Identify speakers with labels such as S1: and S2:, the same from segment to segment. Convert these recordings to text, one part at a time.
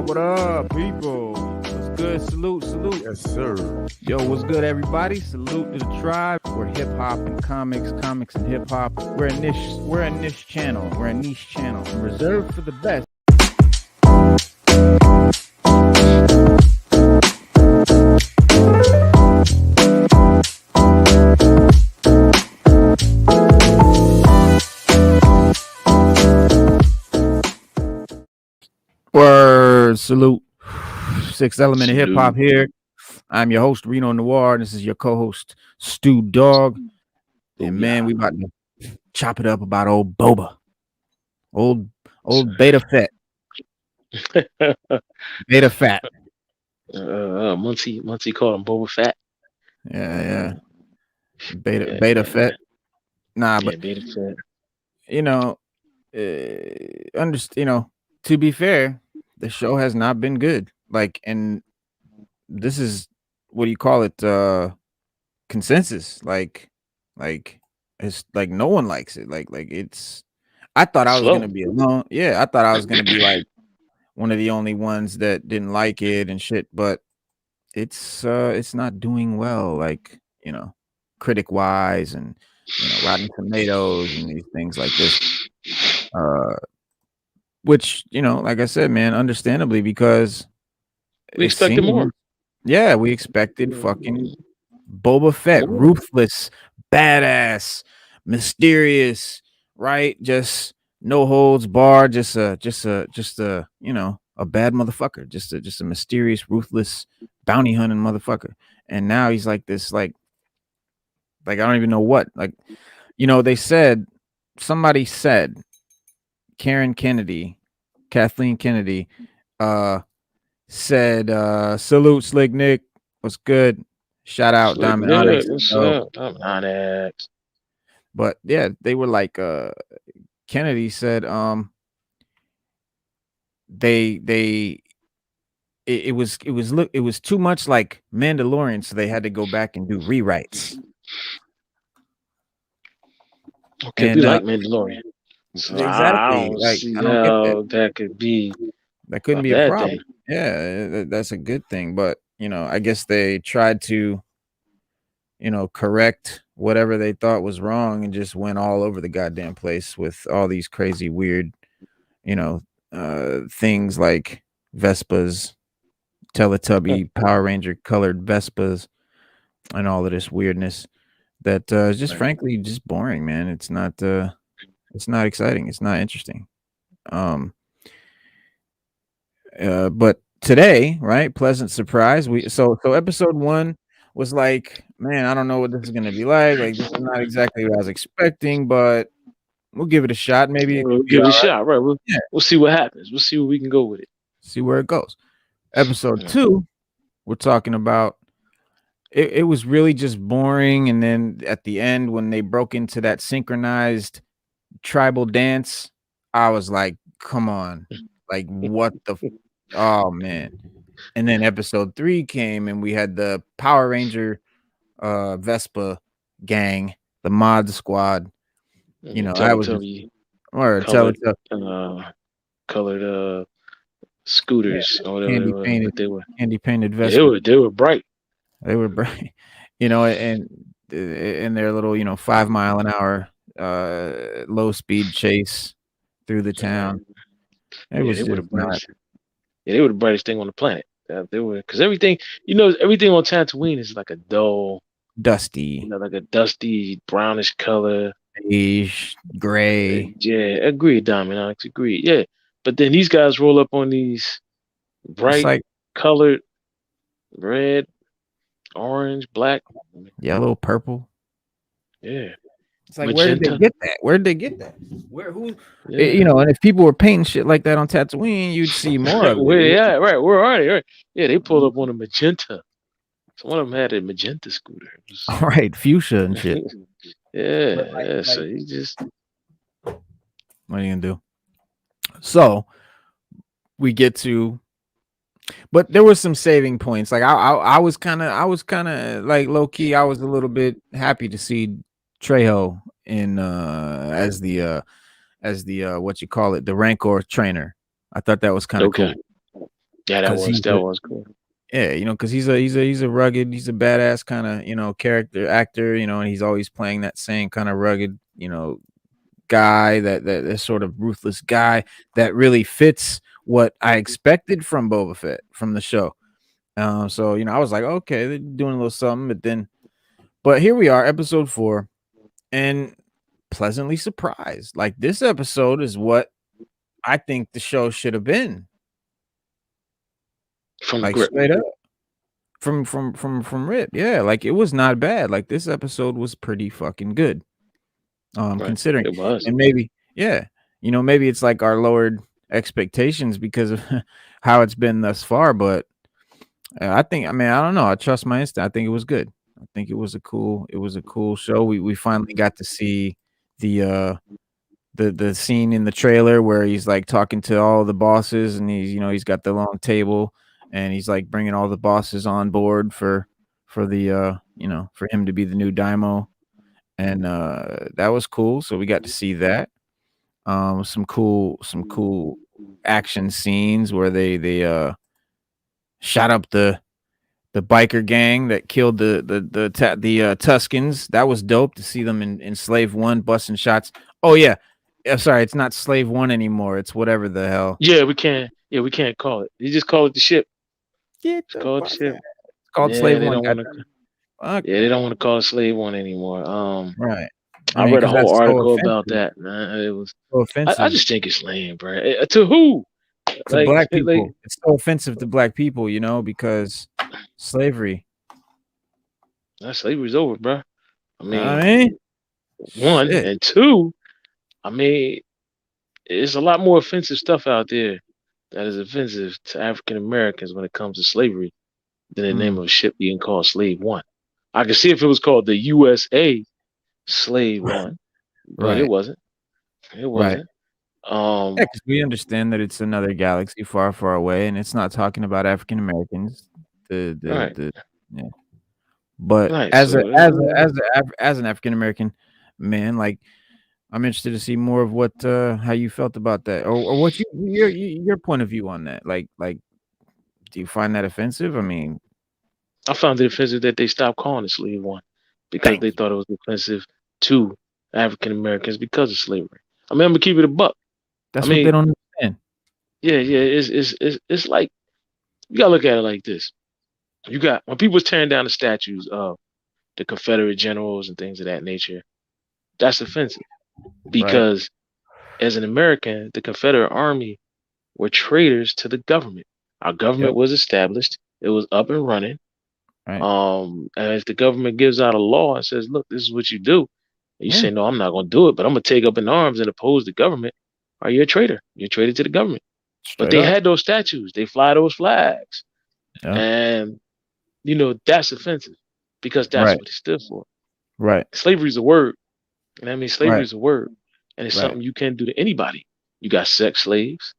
S1: What up, people? What's good? Salute.
S2: Yes, sir.
S1: Yo, what's good, everybody? Salute to the tribe. We're hip hop and comics and hip hop. We're a niche channel. We're a niche channel reserved for the best. Word, salute. Sixth element of hip hop here. I'm your host, Reno Noir, and this is your co-host, Stu Dog. And man, we about to chop it up about old Boba. Old Beta Fett. Beta Fatt.
S3: Muncie called him Boba Fett.
S1: Yeah. Beta Fett. Nah, but
S3: Beta Fett.
S1: To be fair, the show has not been good. And this is, what do you call it? Consensus. It's like no one likes it. I thought I was gonna be alone. Yeah, I thought I was gonna be like one of the only ones that didn't like it and shit, but it's not doing well, critic wise and Rotten Tomatoes and these things like this. Which, like I said, man, understandably, because
S3: we expected more.
S1: Yeah, we expected fucking Boba Fett, ruthless, badass, mysterious, right? Just no holds barred, just a a bad motherfucker, just a mysterious, ruthless, bounty hunting motherfucker. And now he's like this, like I don't even know what. Somebody said Kathleen Kennedy said, salute Slick Nick, what's good? Shout out Diamond Onyx.
S3: Diamond Onyx.
S1: But yeah, they were like, Kennedy said, it was too much like Mandalorian, so they had to go back and do rewrites.
S3: Okay, we like Mandalorian. So
S1: exactly.
S3: I don't get that could be.
S1: That couldn't be a problem. Thing. Yeah, that's a good thing. But I guess they tried to, correct whatever they thought was wrong and just went all over the goddamn place with all these crazy, weird, things like Vespas, Teletubby, Power Ranger colored Vespas, and all of this weirdness that is just frankly just boring, man. It's not exciting. It's not interesting. But today, right? Pleasant surprise. So episode 1 was like, man, I don't know what this is gonna be like. Like, this is not exactly what I was expecting, but we'll give it a shot. Maybe
S3: we'll give it a shot, right? We'll see what happens. We'll see where we can go with it.
S1: See where it goes. Episode 2, we're talking about. It was really just boring, and then at the end, when they broke into that synchronized tribal dance, I was like, come on, like what the oh man. And then episode 3 came and we had the Power Ranger Vespa gang, the mod squad. I was
S3: colored scooters or whatever
S1: they were. Candy painted Vespa.
S3: Yeah, they were bright.
S1: They were bright, and in their little 5 mile an hour low speed chase through the town. They were
S3: the brightest thing on the planet. They were, because everything on Tatooine is like a dull,
S1: dusty,
S3: like a dusty brownish color,
S1: beige, gray.
S3: Yeah, agreed, Diamond Onyx, agreed. Yeah, but then these guys roll up on these bright colored, red, orange, black,
S1: yellow, purple.
S3: Yeah.
S1: It's like, where did they get that? Who? Yeah. And if people were painting shit like that on Tatooine, you'd see more of it.
S3: Yeah, right. Where are they? Right. Yeah, they pulled up on a magenta. So one of them had a magenta scooter.
S1: All right, fuchsia and shit.
S3: Yeah. So you just.
S1: What are you gonna do? So we get to. But there was some saving points. Like I was kind of like low key. I was a little bit happy to see Trejo in as the what you call it, the Rancor trainer. I thought that was kind of cool.
S3: Yeah,
S1: because
S3: that was cool.
S1: yeah, because he's a rugged, he's a badass kind of character actor, and he's always playing that same kind of rugged, guy, that sort of ruthless guy that really fits what I expected from Boba Fett from the show. So I was like, okay, they're doing a little something, but here we are, episode 4, and pleasantly surprised. Like this episode is what I think the show should have been.
S3: From the
S1: Like
S3: grip.
S1: straight up. From Rip. Yeah, like it was not bad. Like this episode was pretty fucking good.
S3: Right.
S1: Considering,
S3: It was.
S1: and maybe, yeah, maybe it's like our lowered expectations because of how it's been thus far, but I mean, I don't know. I trust my instinct. I think it was good. I think it was a cool show. We finally got to see the the scene in the trailer where he's like talking to all the bosses, and he's got the long table, and he's like bringing all the bosses on board for the for him to be the new Daimo, and that was cool. So we got to see that. Some cool action scenes where they shot up the biker gang that killed the Tuscans. That was dope to see them in Slave One busting shots. Oh yeah, sorry, it's not Slave One anymore. It's whatever the hell.
S3: Yeah, we can't. Yeah, we can't call it. You just call it the ship.
S1: Get
S3: Just
S1: the
S3: call it the
S1: fuck
S3: ship.
S1: out. It's called
S3: Yeah,
S1: Slave
S3: they
S1: One.
S3: don't want to.
S1: Goddamn. Fuck
S3: Yeah, they
S1: that.
S3: don't want to call it Slave One anymore.
S1: Right. I
S3: I
S1: mean,
S3: read a
S1: because
S3: whole
S1: that's so
S3: article about
S1: offensive.
S3: that. Man, it was.
S1: So
S3: I
S1: offensive
S3: just think it's lame, bro. To who?
S1: to
S3: Like,
S1: black
S3: like,
S1: people. It's so offensive to black people, because slavery.
S3: that slavery's over, bro. I
S1: I
S3: mean,
S1: mean,
S3: one
S1: shit.
S3: and two. I mean, it's a lot more offensive stuff out there that is offensive to African Americans when it comes to slavery than the name
S1: Mm,
S3: of a ship being called Slave One. I could see if it was called the USA Slave One, but it
S1: right.
S3: wasn't. It
S1: Right.
S3: wasn't.
S1: Yeah,
S3: Um,
S1: because we understand that it's another galaxy far, far away, and it's not talking about African Americans.
S3: right,
S1: The yeah. But
S3: right.
S1: as a
S3: So
S1: as a as a as an African American man, like I'm interested to see more of what how you felt about that, or what your point of view on that. Like, do you find that offensive? I mean,
S3: I found it offensive that they stopped calling it Slave One because
S1: thank
S3: they
S1: you.
S3: thought it was offensive to African Americans because of slavery. I mean, I'm gonna keep it a buck. I
S1: That's what they
S3: mean,
S1: don't understand.
S3: yeah, yeah. It's like you gotta look at it like this. You got when people was tearing down the statues of the Confederate generals and things of that nature. That's offensive
S1: Right.
S3: because as an American, the Confederate Army were traitors to the government. Our government
S1: Yep.
S3: was established. It was up and running.
S1: Right.
S3: And if the government gives out a law and says, "Look, this is what you do," and you
S1: Yeah.
S3: say, "No, I'm not going to do it, but I'm going to take up in arms and oppose the government," are you a traitor? You're a traitor to the government. But
S1: Straight
S3: they
S1: up.
S3: had those statues. They fly those flags,
S1: Yeah.
S3: and that's offensive because that's
S1: Right.
S3: what it stood for.
S1: Right.
S3: Slavery is a word. And I mean, slavery
S1: Right.
S3: is a word, and it's
S1: Right.
S3: something you can do to anybody. You got sex slaves,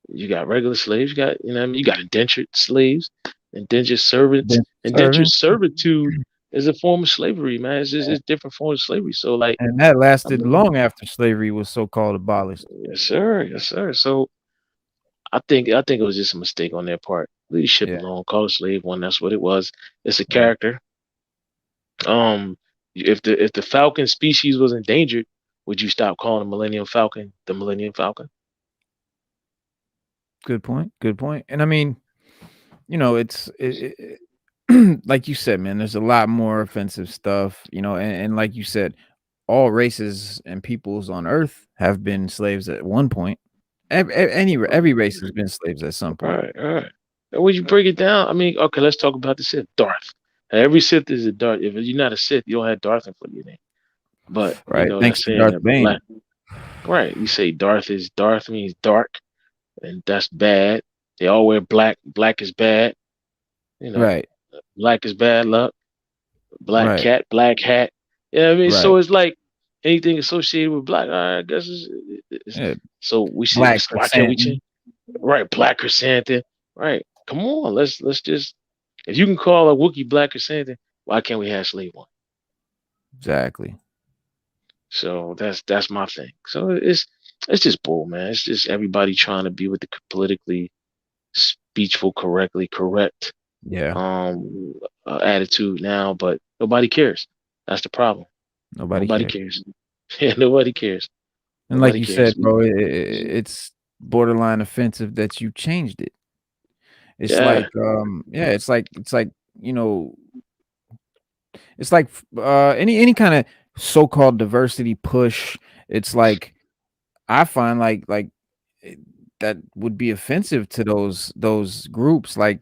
S3: you got regular slaves, you got, what I mean, you got indentured slaves, indentured servants.
S1: Then
S3: Indentured
S1: servant,
S3: servitude is a form of slavery, man. It's different forms of slavery. So, like,
S1: and that
S3: I
S1: lasted
S3: mean,
S1: long after slavery was so-called abolished.
S3: yes, sir, yes, sir. So, I think it was just a mistake on their part. Leave the ship
S1: Yeah.
S3: alone. Call it Slave One. That's what it was. It's a
S1: Right.
S3: character. If the Falcon species was endangered, would you stop calling the Millennium Falcon the Millennium Falcon?
S1: Good point. Good point. And I mean, it's like you said, man, there's a lot more offensive stuff, and like you said, all races and peoples on Earth have been slaves at one point. Every race has been slaves at some point.
S3: Right, right. And when you break it down, I mean, okay, let's talk about the Sith. Darth. Every Sith is a Darth. If you're not a Sith, you don't have Darth in front of your name. But
S1: Right. Thanks
S3: that's
S1: to
S3: saying
S1: Darth
S3: that
S1: Bane.
S3: black. Right. You say Darth means dark, and that's bad. They all wear black. Black is bad. You know,
S1: Right.
S3: black is bad luck. Black
S1: Right.
S3: cat, black hat. Yeah, I mean, so
S1: Right.
S3: it's like anything associated with black. I guess it's
S1: Yeah.
S3: so we see.
S1: Black
S3: Why can't we change?
S1: chrysanthemum.
S3: Right, black chrysanthemum. Right, come on. Let's just. If you can call a Wookiee black chrysanthemum, why can't we have slave one?
S1: Exactly.
S3: So that's my thing. So it's just bull, man. It's just everybody trying to be with the politically speechful, correctly correct
S1: Yeah,
S3: attitude now, but nobody cares. That's the problem.
S1: nobody
S3: Nobody
S1: cares.
S3: cares. Yeah, nobody cares.
S1: And like
S3: Nobody
S1: you
S3: cares.
S1: said, bro, it's borderline offensive that you changed it. It's
S3: Yeah,
S1: like, yeah, it's like, you know, it's like any kind of so-called diversity push. It's like I find like eh, that would be offensive to those groups like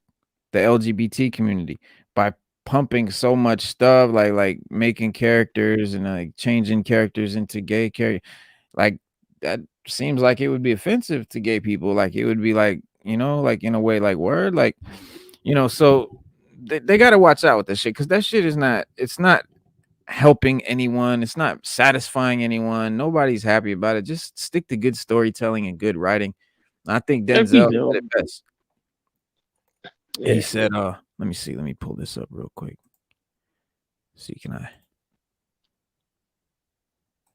S1: the LGBT community by pumping so much stuff like making characters and like changing characters into gay characters. Like that seems like it would be offensive to gay people. Like it would be like, like in a way like word like, so they got to watch out with this shit cuz that shit is not it's not helping anyone. It's not satisfying anyone. Nobody's happy about it. Just stick to good storytelling and good writing. I think
S3: and we
S1: Denzel said
S3: know.
S1: it best. He
S3: Yeah,
S1: said, let me see. Let me pull this up real quick. See, can I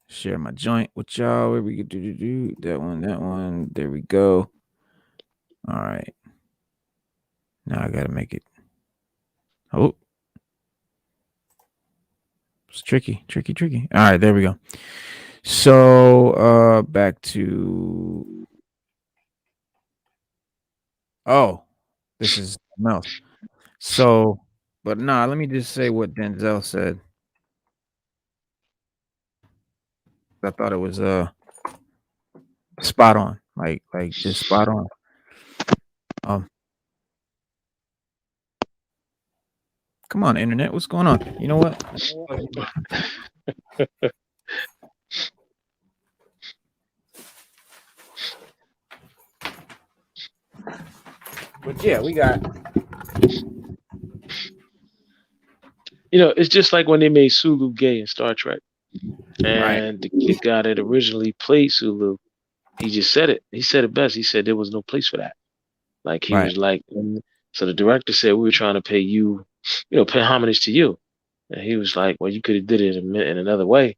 S1: share my joint with y'all? Where we could do that one, that one. There we go. All right. Now I gotta make it. Oh, it's tricky, tricky, tricky. All right, there we go. So back to this is something else. So, but nah, let me just say what Denzel said. I thought it was spot on. Like just spot on. Um Come on, internet, what's going on? You know what? But yeah, we got
S3: it's just like when they made Sulu gay in Star Trek,
S1: right,
S3: and the guy that originally played Sulu, he just said it. He said it best. He said there was no place for that. Like he
S1: right.
S3: was like, so the director said we were trying to pay you, pay homage to you, and he was like, well, you could have did it in another way,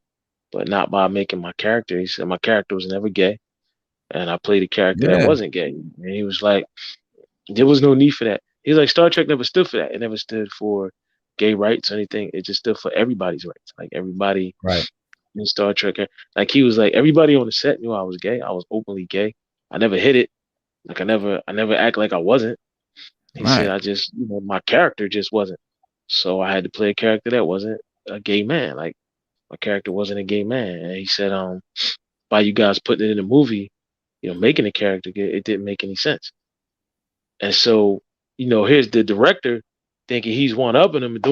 S3: but not by making my character. He said my character was never gay, and I played a character that
S1: Yeah,
S3: wasn't gay, and he was like, there was no need for that. He's like, Star Trek never stood for that. It never stood for gay rights or anything. It just stood for everybody's rights. Like everybody
S1: right,
S3: in Star Trek, like he was like, everybody on the set knew I was gay. I was openly gay. I never hid it. Like I never act like I wasn't. He said
S1: right.
S3: I just, my character just wasn't. So I had to play a character that wasn't a gay man. Like my character wasn't a gay man. And he said, by you guys putting it in the movie, making the character gay, it didn't make any sense. And so, here's the director thinking he's one upping him and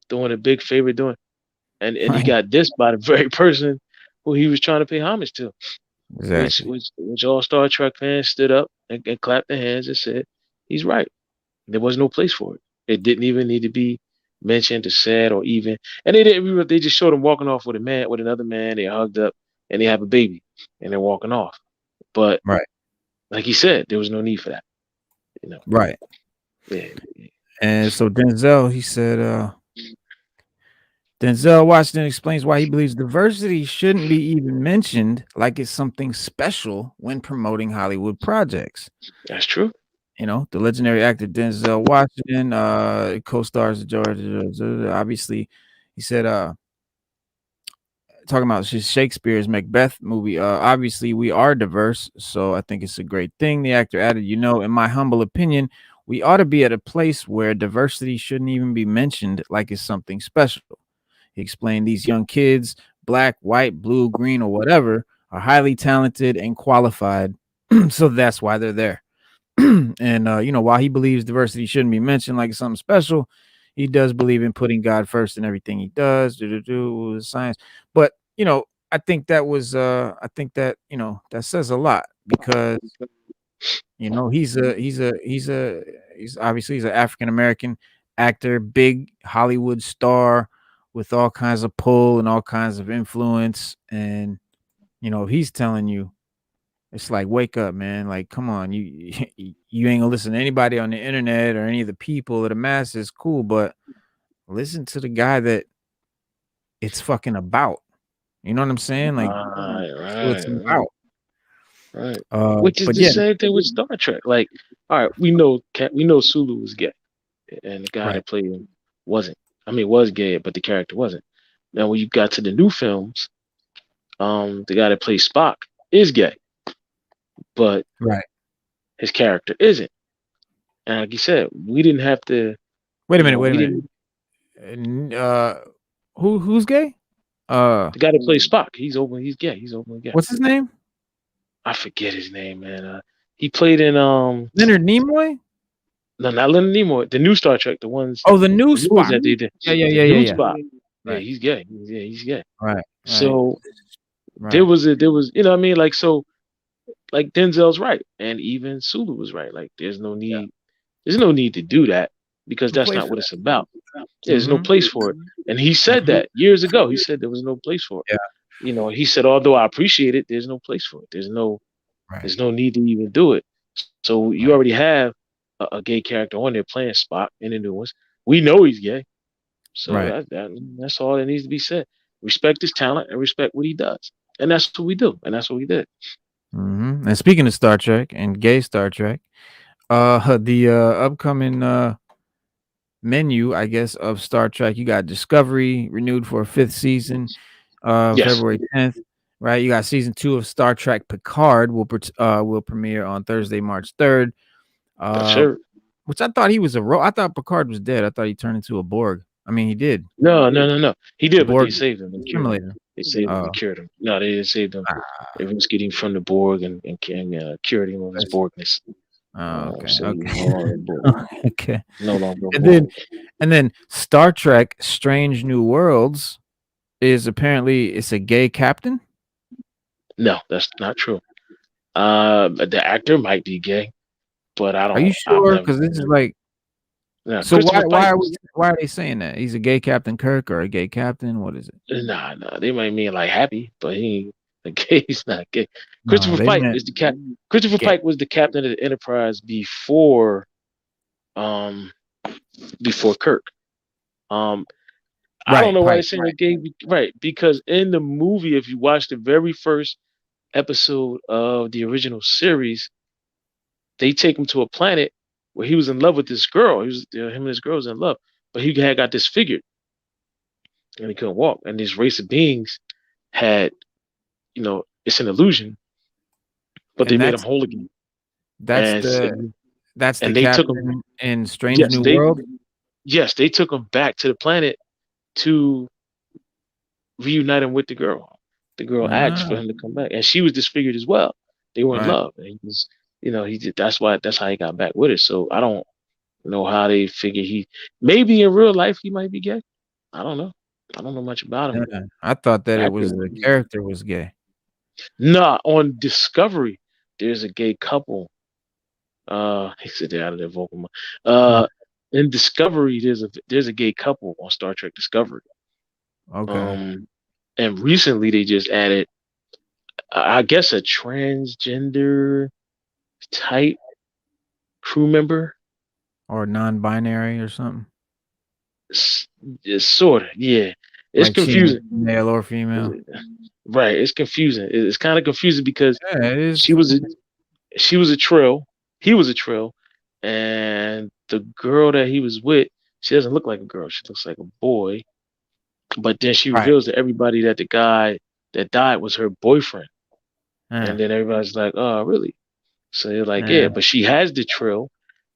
S3: doing a big favor doing, and he
S1: Right.
S3: got dissed by the very person who he was trying to pay homage to, which
S1: Exactly.
S3: which which all Star Trek fans stood up and clapped their hands and said he's right. There was no place for it. It didn't even need to be mentioned or said or even. And they didn't. They just showed him walking off with another man. They hugged up and they have a baby and they're walking off. But
S1: Right,
S3: like he said, there was no need for that. You know.
S1: right.
S3: Yeah.
S1: And so Denzel, he said, Denzel Washington explains why he believes diversity shouldn't be even mentioned like it's something special when promoting Hollywood projects.
S3: That's true.
S1: The legendary actor Denzel Washington, co-stars George. Obviously, he said, talking about Shakespeare's Macbeth movie. Obviously, we are diverse, so I think it's a great thing. The actor added, in my humble opinion, we ought to be at a place where diversity shouldn't even be mentioned like it's something special. He explained these young kids, black, white, blue, green, or whatever, are highly talented and qualified, so that's why they're there. And while he believes diversity shouldn't be mentioned like something special, he does believe in putting God first in everything he does. Science, but I think that was I think that that says a lot because he's obviously he's an African American actor, big Hollywood star with all kinds of pull and all kinds of influence, and he's telling you it's like, wake up, man. Like, come on. You ain't gonna listen to anybody on the internet or any of the people or the masses. Cool, but listen to the guy that it's fucking about. You know what I'm saying? Like,
S3: Right,
S1: that's what it's
S3: right, right,
S1: about.
S3: right. Which is
S1: But
S3: the
S1: yeah,
S3: same thing with Star Trek. Like all right, we know Sulu was gay, and the guy
S1: Right.
S3: that played him wasn't. I mean, was gay, but the character wasn't. Now, when you got to the new films, the guy that plays Spock is gay, but
S1: Right.
S3: his character isn't. And like you said, we didn't have to,
S1: Wait a
S3: you
S1: minute.
S3: know,
S1: Wait a
S3: we
S1: minute.
S3: didn't.
S1: Who's gay? Uh,
S3: The guy that plays Spock, he's gay. He's openly gay.
S1: what's his name?
S3: I forget his name, man. He played in
S1: Leonard Nimoy.
S3: no, not Leonard Nimoy, the new Star Trek,
S1: Oh, the new
S3: the new ones
S1: Spock.
S3: that they did,
S1: Yeah, yeah,
S3: the
S1: yeah, yeah,
S3: new
S1: yeah.
S3: Spock. Yeah,
S1: Right.
S3: he's gay. Yeah, he's gay.
S1: Right. Right.
S3: So
S1: Right.
S3: there was, you know what I mean? Like, so, like Denzel's right, and even Sulu was right. Like,
S1: Yeah.
S3: there's no need to do that because
S1: No
S3: that's
S1: place
S3: not
S1: for
S3: what
S1: that.
S3: it's about. There's no
S1: Mm-hmm.
S3: place for it. And he said
S1: Mm-hmm.
S3: that years ago. He said there was no place for it.
S1: Yeah.
S3: You know, he said, although I appreciate it, there's no place for it.
S1: Right.
S3: There's no need to even do it. So you
S1: Right.
S3: already have a gay character on there playing Spock in the new ones. We know he's gay. So
S1: Right.
S3: that's all that needs to be said. Respect his talent and respect what he does. And that's what we do. And that's what we did.
S1: Mm-hmm. And speaking of Star Trek and gay Star Trek, the upcoming menu, I guess, of Star Trek, you got Discovery renewed for a fifth season,
S3: Yes.
S1: February 10th. Right, you got season 2 of Star Trek Picard will premiere on Thursday, March 3rd.
S3: That's
S1: Uh,
S3: her.
S1: which I thought he was I thought Picard was dead. I thought he turned into a Borg. I mean, he did.
S3: No. He
S1: The
S3: did, but they
S1: Borg
S3: saved him and cured him.
S1: simulator.
S3: They saved him and
S1: Oh,
S3: cured him. No, they didn't save him.
S1: ah,
S3: They rescued him from the Borg and cured him of his
S1: that's
S3: Borgness.
S1: okay,
S3: So he's
S1: okay,
S3: no longer a Borg.
S1: okay.
S3: No longer a
S1: And
S3: Borg.
S1: then Star Trek: Strange New Worlds is apparently it's a gay captain.
S3: No, that's not true. But the actor might be gay, but
S1: Are you
S3: I've
S1: sure?
S3: never.
S1: Because this is like
S3: No,
S1: so.
S3: Christopher Pike was.
S1: Why are they saying that he's a gay Captain Kirk or a gay captain? What is it?
S3: Nah. They might mean like happy, but he ain't like gay. He's not gay.
S1: No, they meant
S3: Christopher
S1: gay.
S3: Pike was the captain of the Enterprise um before Kirk. Um, I don't
S1: Right,
S3: know why they're
S1: Pike.
S3: saying they're gay. Right, because in the movie, if you watch the very first episode of the original series, they take him to a planet where he was in love with this girl. Him and his girl was in love, but he had got disfigured and he couldn't walk. And this race of beings had, it's an illusion, but they
S1: And
S3: made him whole again.
S1: that's
S3: And
S1: the that's the
S3: and they took him.
S1: captain in Strange
S3: Yes,
S1: New World.
S3: they took him back to the planet to reunite him with the girl. The girl asked for
S1: Ah,
S3: him to come back, and she was disfigured as well. They were in
S1: right.
S3: love, and he was, he did. That's how he got back with her. So I don't know how they figure maybe in real life he might be gay. I don't know. I don't know much about him.
S1: Yeah, I thought that it
S3: Actor.
S1: was the character was gay.
S3: Nah, on Discovery, there's a gay couple. He said they're out of their vocal mode.
S1: Huh,
S3: In Discovery, there's a gay couple on Star Trek Discovery.
S1: okay.
S3: Um, and recently they just added, I guess, a transgender type crew member.
S1: Or non-binary or something.
S3: It's sort of, yeah. It's
S1: Like she ain't
S3: confusing.
S1: male or female.
S3: Right, it's confusing. It's kind of confusing because
S1: Yeah, it
S3: she
S1: is.
S3: was a, she was a trill, he was a trill, and the girl that he was with, she doesn't look like a girl. She looks like a boy. But then she
S1: Right.
S3: reveals to everybody that the guy that died was her boyfriend. And
S1: Yeah.
S3: then everybody's like, "Oh, really?" So they're like,
S1: Yeah.
S3: "Yeah," but she has the trill.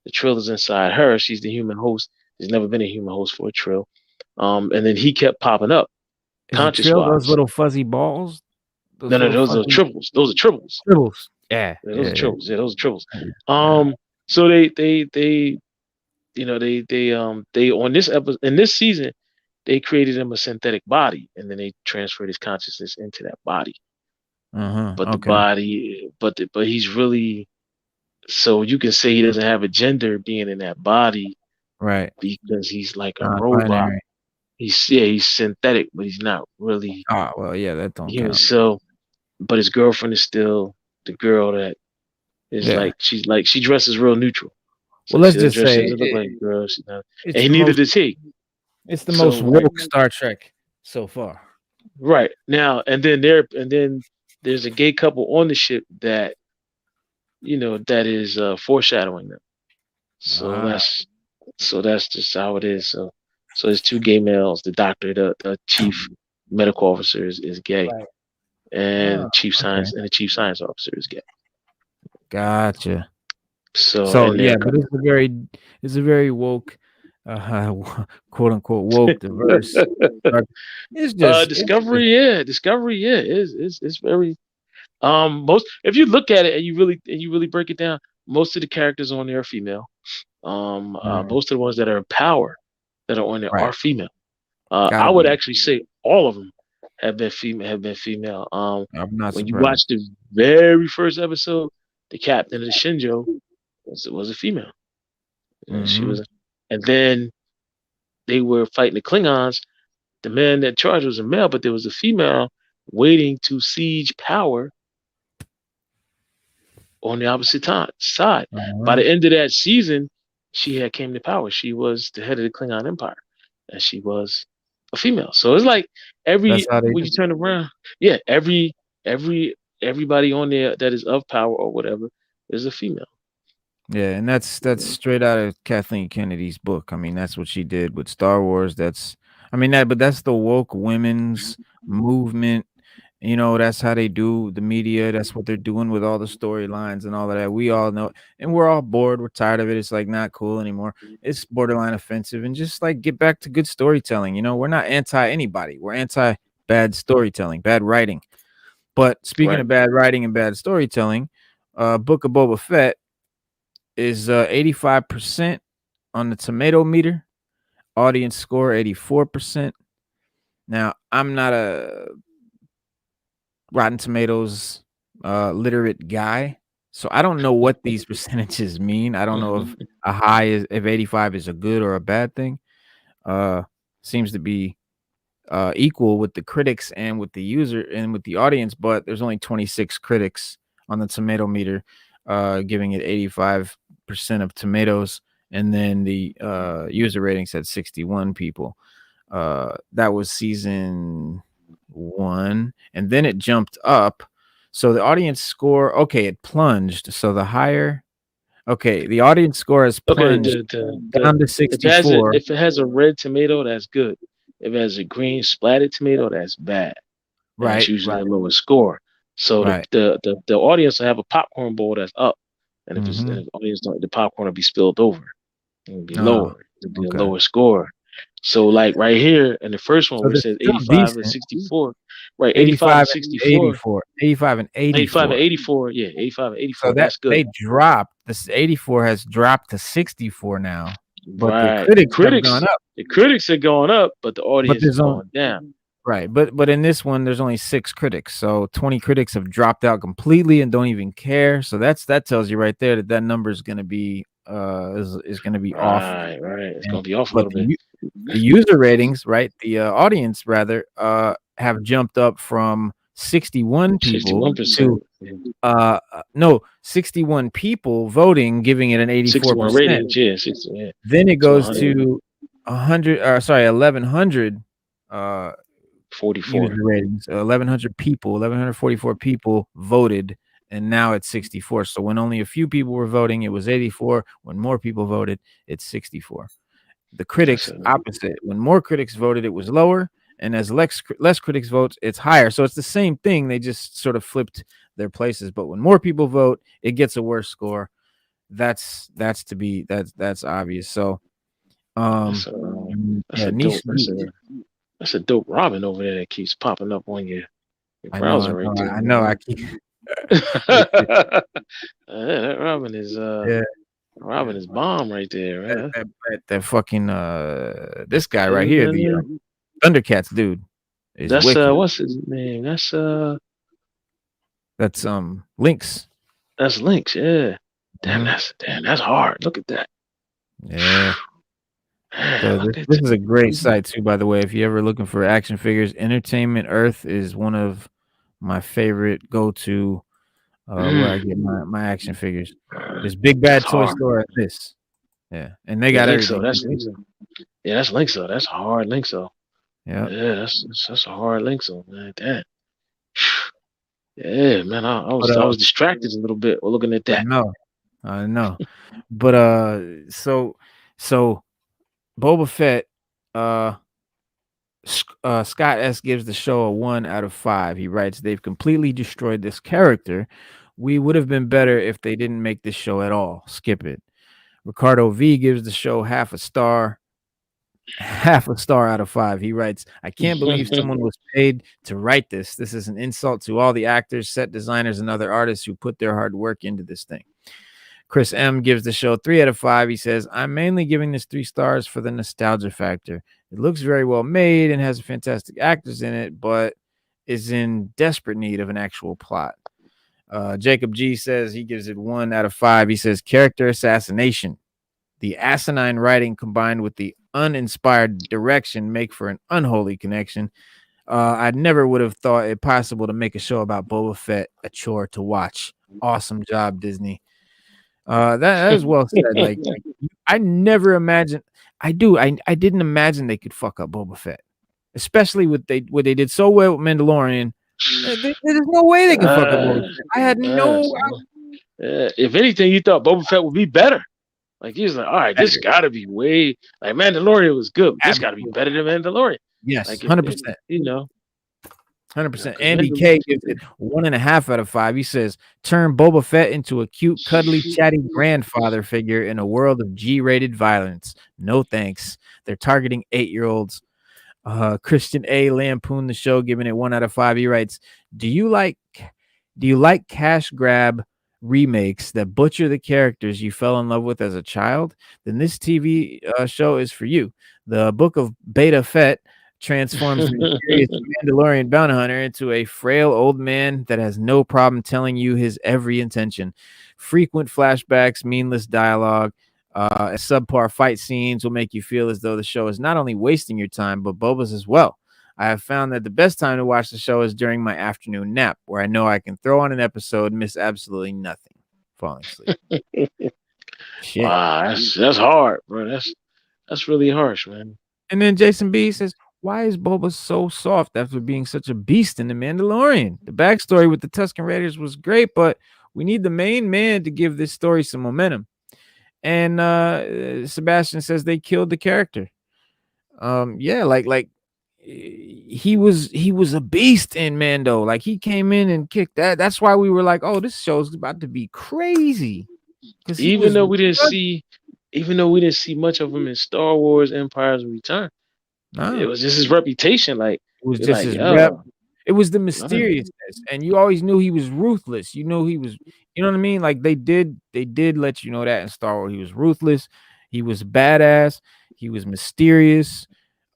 S3: The trill is inside her. She's the human host. There's never been a human host for a trill. And then he kept popping up,
S1: Is it
S3: conscious
S1: trill those
S3: wise.
S1: little fuzzy balls?
S3: No,
S1: Those
S3: no,
S1: little
S3: those are
S1: fuzzy
S3: triples. Those are triples.
S1: dribbles. Yeah,
S3: Yeah, those are
S1: yeah,
S3: triples. Yeah, those are triples.
S1: yeah, yeah.
S3: So they they on this episode in this season they created him a synthetic body, and then they transferred his consciousness into that body.
S1: Uh-huh,
S3: But the
S1: okay.
S3: body, but he's really, so you can say he doesn't have a gender being in that body
S1: Right.
S3: because he's like a robot.
S1: Non-binary.
S3: He's synthetic, but he's not really
S1: Oh, well, yeah, that don't
S3: human.
S1: count.
S3: So, but his girlfriend is still the girl that is
S1: Yeah.
S3: she dresses real neutral.
S1: Well,
S3: So
S1: let's
S3: she doesn't
S1: just
S3: dress. She
S1: say
S3: doesn't look like a girl. She's not,
S1: it's
S3: and
S1: the
S3: neither
S1: most
S3: does he.
S1: it's the most
S3: So right,
S1: woke Star Trek so far.
S3: right now, and then there's a gay couple on the ship that that is foreshadowing them. So
S1: Ah,
S3: that's just how it is. So there's two gay males. The doctor, the chief medical officer is gay,
S1: right.
S3: and
S1: Ah, okay.
S3: the chief science officer is gay.
S1: Gotcha.
S3: So
S1: So
S3: and they're
S1: yeah, but it's a very woke, uh, quote unquote woke, diverse. Dark. It's just
S3: Discovery, yeah, is very most if you look at it and you really break it down, most of the characters on there are female.
S1: mm,
S3: Most of the ones that are in power that are on there
S1: right.
S3: are female. I
S1: Gotta
S3: would
S1: be.
S3: actually say all of them have been female.
S1: I'm not
S3: When you
S1: surprised.
S3: watch the very first episode, the captain of the Shinjo was a female. She
S1: Hmm.
S3: was, and then they were fighting the Klingons. The man that charged was a male, but there was a female waiting to siege power on the opposite side. By
S1: Uh-huh.
S3: the end of that season, she had came to power. She was the head of the Klingon Empire, and she was a female. So it's like
S1: That's
S3: every
S1: how they
S3: when
S1: do.
S3: you turn around, yeah, every everybody on there that is of power or whatever is a female.
S1: Yeah, and that's straight out of Kathleen Kennedy's book. I mean, that's what she did with Star Wars. But that's the woke women's movement. That's how they do the media. That's what they're doing with all the storylines and all of that. We all know, and we're all bored. We're tired of it. It's like not cool anymore. It's borderline offensive, and just like get back to good storytelling. We're not anti anybody. We're anti bad storytelling, bad writing. But speaking
S3: Right.
S1: of bad writing and bad storytelling, Book of Boba Fett is 85% on the tomato meter. Audience score 84%. Now, I'm not a Rotten Tomatoes literate guy, so I don't know what these percentages mean. I don't know if
S3: Mhm.
S1: a high is if 85 is a good or a bad thing. Uh, Seems to be equal with the critics and with the user and with the audience, but there's only 26 critics on the tomato meter, giving it 85% of tomatoes, and then the user ratings at 61 people. That was season one, and then it jumped up. So the audience score, okay, it plunged. So the audience score has
S3: Okay.
S1: plunged down to
S3: If
S1: 64.
S3: it has a red tomato, that's good. If it has a green splatted tomato, that's bad. And that's
S1: Right,
S3: usually
S1: right,
S3: a lower score. So
S1: right.
S3: the audience will have a popcorn bowl that's up, and
S1: Mm-hmm.
S3: if the audience don't, the popcorn will be spilled over. It'll be
S1: Oh,
S3: lower. It'll be a
S1: okay.
S3: lower score. So like right here in the first one
S1: So
S3: where it
S1: they're
S3: says
S1: still
S3: 85 and
S1: decent.
S3: 64, right? 85 and
S1: 85 and
S3: 64,
S1: 84. 85 and
S3: 85 and
S1: 84.
S3: 84, yeah, 85 and
S1: So
S3: 84.
S1: that
S3: That's good.
S1: they dropped. This 84 has dropped to 64 now, but the
S3: Right.
S1: critics have gone up.
S3: The critics are going up, but the
S1: But
S3: audience is
S1: there's only
S3: going down.
S1: Right, but in this one, there's only 6 critics, so 20 critics have dropped out completely and don't even care. So that tells you right there that that number is gonna be is gonna be off.
S3: Right. It's
S1: And
S3: gonna be off a
S1: but
S3: little bit.
S1: the user ratings, right? The audience rather have jumped up from 61 people
S3: 61%.
S1: to no 61 people voting, giving it an
S3: 61
S1: 84%.
S3: ratings, yeah, 60, yeah.
S1: Then it
S3: To
S1: goes to 100, or sorry, 1100 uh
S3: 144.
S1: user ratings. 1100 people, 1144 people voted, and now it's 64. So when only a few people were voting, it was 84. When more people voted, it's 64. The
S3: That's
S1: critics
S3: a,
S1: opposite. When more critics voted, it was lower, and as less critics votes, it's higher. So it's the same thing. They just sort of flipped their places. But when more people vote, it gets a worse score. That's obvious. So
S3: that's
S1: um
S3: a, that's
S1: yeah,
S3: a dope.
S1: niche.
S3: That's a dope Robin over there that keeps popping up on your
S1: I know,
S3: browser right there.
S1: I know. I keep
S3: That
S1: yeah.
S3: Robin is bomb right there,
S1: That
S3: right?
S1: that that fucking this guy right
S3: And
S1: here,
S3: then,
S1: the Thundercats dude is
S3: that's
S1: wicked.
S3: what's his name?
S1: That's Lynx.
S3: That's Lynx, yeah.
S1: Mhm.
S3: That's hard. Look at that.
S1: Yeah.
S3: Man,
S1: So
S3: look
S1: this
S3: at
S1: this is a great site too, by the way. If you're ever looking for action figures, Entertainment Earth is one of my favorite go-to where I
S3: mm,
S1: get my action figures. There's Big
S3: that's
S1: Bad Toy
S3: hard.
S1: Store at this. Yeah. And they
S3: Yeah,
S1: got
S3: Lynx though.
S1: everything.
S3: That's Lynx. Yeah, that's Lynx though. That's a hard Lynx though.
S1: Yeah.
S3: Yeah, that's a hard Lynx though, man. That. Yeah, man. I
S1: But
S3: was I was distracted a little bit while looking at
S1: I
S3: that.
S1: know, I know. But so Boba Fett, uh, Scott S gives the show a 1 out of 5. He writes, "They've completely destroyed this character. We would have been better if they didn't make this show at all. Skip it." Ricardo V gives the show half a star out of 5. He writes, "I can't believe someone was paid to write this. This is an insult to all the actors, set designers, and other artists who put their hard work into this thing." Chris M gives the show 3 out of 5. He says, "I'm mainly giving this 3 stars for the nostalgia factor. It looks very well made and has fantastic actors in it, but is in desperate need of an actual plot." Jacob G says he gives it 1 out of 5. He says, "Character assassination. The asinine writing combined with the uninspired direction make for an unholy connection. I never would have thought it possible to make a show about Boba Fett a chore to watch. Awesome job, Disney." That is well said. Like I never imagined. I didn't imagine they could fuck up Boba Fett, especially with what they did so well with Mandalorian. There's no way they could fuck up Boba Fett. I had no
S3: If anything, you thought Boba Fett would be better. Like he was like, all right, this
S1: better.
S3: got to be way like Mandalorian was good. But this got to be better than Mandalorian.
S1: Yes,
S3: Like if
S1: 100%.
S3: you know,
S1: 100%.
S3: because
S1: Andy K gives it 1.5 out of 5. He says, "Turn Boba Fett into a cute, cuddly, chatty grandfather figure in a world of G-rated violence. No thanks. They're targeting 8-year-olds." Christian A lampooned the show, giving it 1 out of 5. He writes, Do you like cash grab remakes that butcher the characters you fell in love with as a child? Then this TV show is for you. The Book of Beta Fett transforms the mysterious Mandalorian bounty hunter into a frail old man that has no problem telling you his every intention. Frequent flashbacks, meaningless dialogue, subpar fight scenes will make you feel as though the show is not only wasting your time, but Boba's as well. I have found that the best time to watch the show is during my afternoon nap, where I know I can throw on an episode, miss absolutely nothing, falling asleep. Shit.
S3: wow, that's hard, bro. That's really harsh, man.
S1: And then Jason B says, "Why is Boba so soft after being such a beast in The Mandalorian? The backstory with the Tusken Raiders was great, but we need the main man to give this story some momentum." And Sebastian says they killed the character. Yeah, like he was a beast in Mando. Like he came in and kicked that. That's why we were like, "Oh, this show's about to be crazy," because he
S3: Even
S1: was.
S3: though we didn't see, even though we didn't see much of him in Star Wars: Empire's Return, it
S1: Nah,
S3: was just his reputation. Like
S1: it was
S3: you're
S1: just
S3: like,
S1: his rep.
S3: yo,
S1: It was the
S3: man,
S1: mysteriousness, and you always knew he was ruthless. You know he was. You know what I mean? Like they did let you know that in Star Wars. He was ruthless. He was badass. He was mysterious.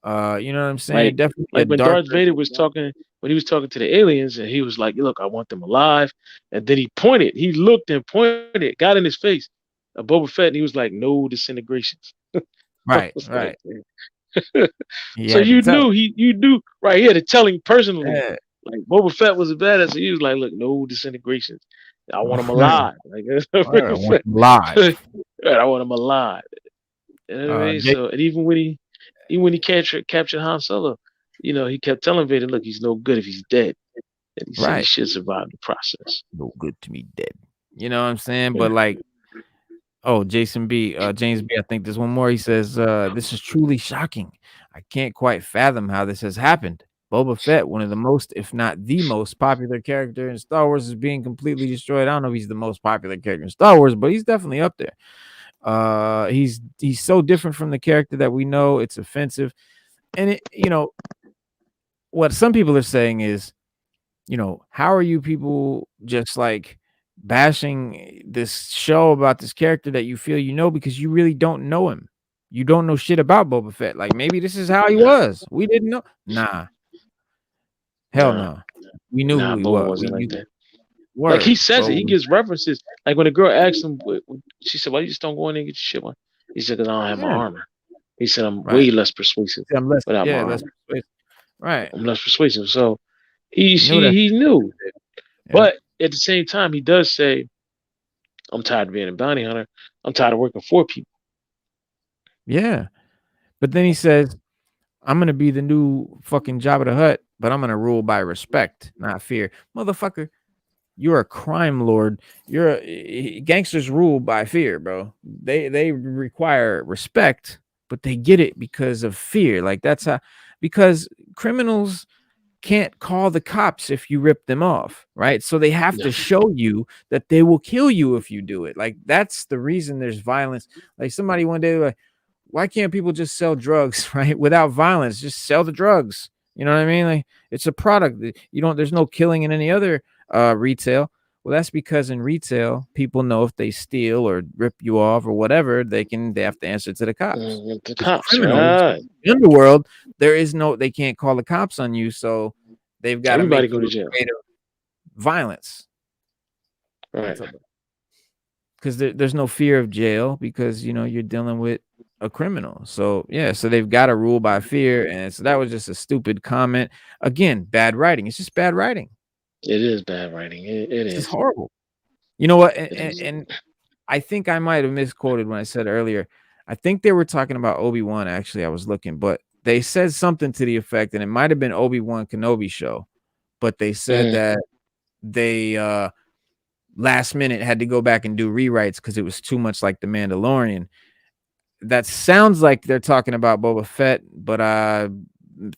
S1: You know what I'm saying?
S3: like
S1: Definitely a
S3: like when
S1: dark.
S3: Darth Vader was talking, when he was talking to the aliens, and he was like, look, I want them alive, and then he pointed, he looked and pointed, got in his face, Boba Fett, and he was like, no disintegrations. I
S1: Right,
S3: was like,
S1: right. He
S3: so
S1: had to
S3: you
S1: tell.
S3: knew you knew right here to tell him personally.
S1: Yeah.
S3: Like Boba Fett was a badass. So he was like, look, no disintegrations. I want him
S1: Right.
S3: alive. Like
S1: I want him live.
S3: I want him alive. You know what I mean?
S1: Jake,
S3: So and even when he captured Han Solo, he kept telling Vader, look, he's no good if he's dead. And he said he
S1: right.
S3: should survive the process.
S1: No good to me dead. You know what I'm saying?
S3: Yeah.
S1: But like, oh, James B, I think there's one more. He says, "This is truly shocking. I can't quite fathom how this has happened. Boba Fett, one of the most, if not the most popular character in Star Wars, is being completely destroyed." I don't know if he's the most popular character in Star Wars, but he's definitely up there. He's so different from the character that we know. It's offensive. And what some people are saying is, how are you people just like bashing this show about this character that you feel because you really don't know him. You don't know shit about Boba Fett. Like maybe this is how he
S3: Nah,
S1: was. We didn't know. Nah, hell
S3: nah,
S1: no. We knew
S3: nah,
S1: who he
S3: Boba
S1: was.
S3: wasn't
S1: We
S3: like
S1: knew
S3: that. Like he
S1: word,
S3: says it,
S1: bro.
S3: he gives references. Like when the girl asked him, she said, "Why you just don't go in there and get your shit on?" He said, "Because I don't have my
S1: Yeah,
S3: armor." He said, "I'm
S1: right.
S3: way less persuasive
S1: See, I'm less,
S3: without my
S1: yeah, less
S3: armor.
S1: persuasive. Right.
S3: I'm less persuasive." So he
S1: He knew that.
S3: he knew,
S1: Yeah.
S3: but at the same time, he does say, "I'm tired of being a bounty hunter. I'm tired of working for people."
S1: Yeah. But then he says, "I'm gonna be the new fucking Jabba the Hutt, but I'm gonna rule by respect, not fear." Motherfucker, You're a crime lord. Gangsters rule by fear, bro. They require respect, but they get it because of fear. Like that's how because criminals can't call the cops if you rip them off, right? So they have
S3: Yeah.
S1: to show you that they will kill you if you do it. Like that's the reason there's violence. Like somebody one day like, why can't people just sell drugs, right? Without violence, just sell the drugs. You know what I mean? Like it's a product. You don't there's no killing in any other retail. Well, that's because in retail, people know if they steal or rip you off or whatever, they have to answer to the cops.
S3: The
S1: With
S3: cops,
S1: criminals
S3: right?
S1: in the underworld, there is no they can't call the cops on you, so they've got to
S3: Everybody
S1: make
S3: go
S1: you
S3: to jail.
S1: afraid of violence.
S3: Right.
S1: Because there's no fear of jail because you're dealing with a criminal. So yeah, so they've got to rule by fear, and so that was just a stupid comment. Again, bad writing. It's just bad writing.
S3: It is bad writing. It
S1: It's just
S3: is.
S1: horrible. You know what?
S3: It is.
S1: And I think I might have misquoted when I said earlier. I think they were talking about Obi-Wan. Actually, I was looking, but they said something to the effect, and it might have been Obi-Wan Kenobi show, but they said
S3: Mm,
S1: that they last minute had to go back and do rewrites because it was too much like The Mandalorian. That sounds like they're talking about Boba Fett, but I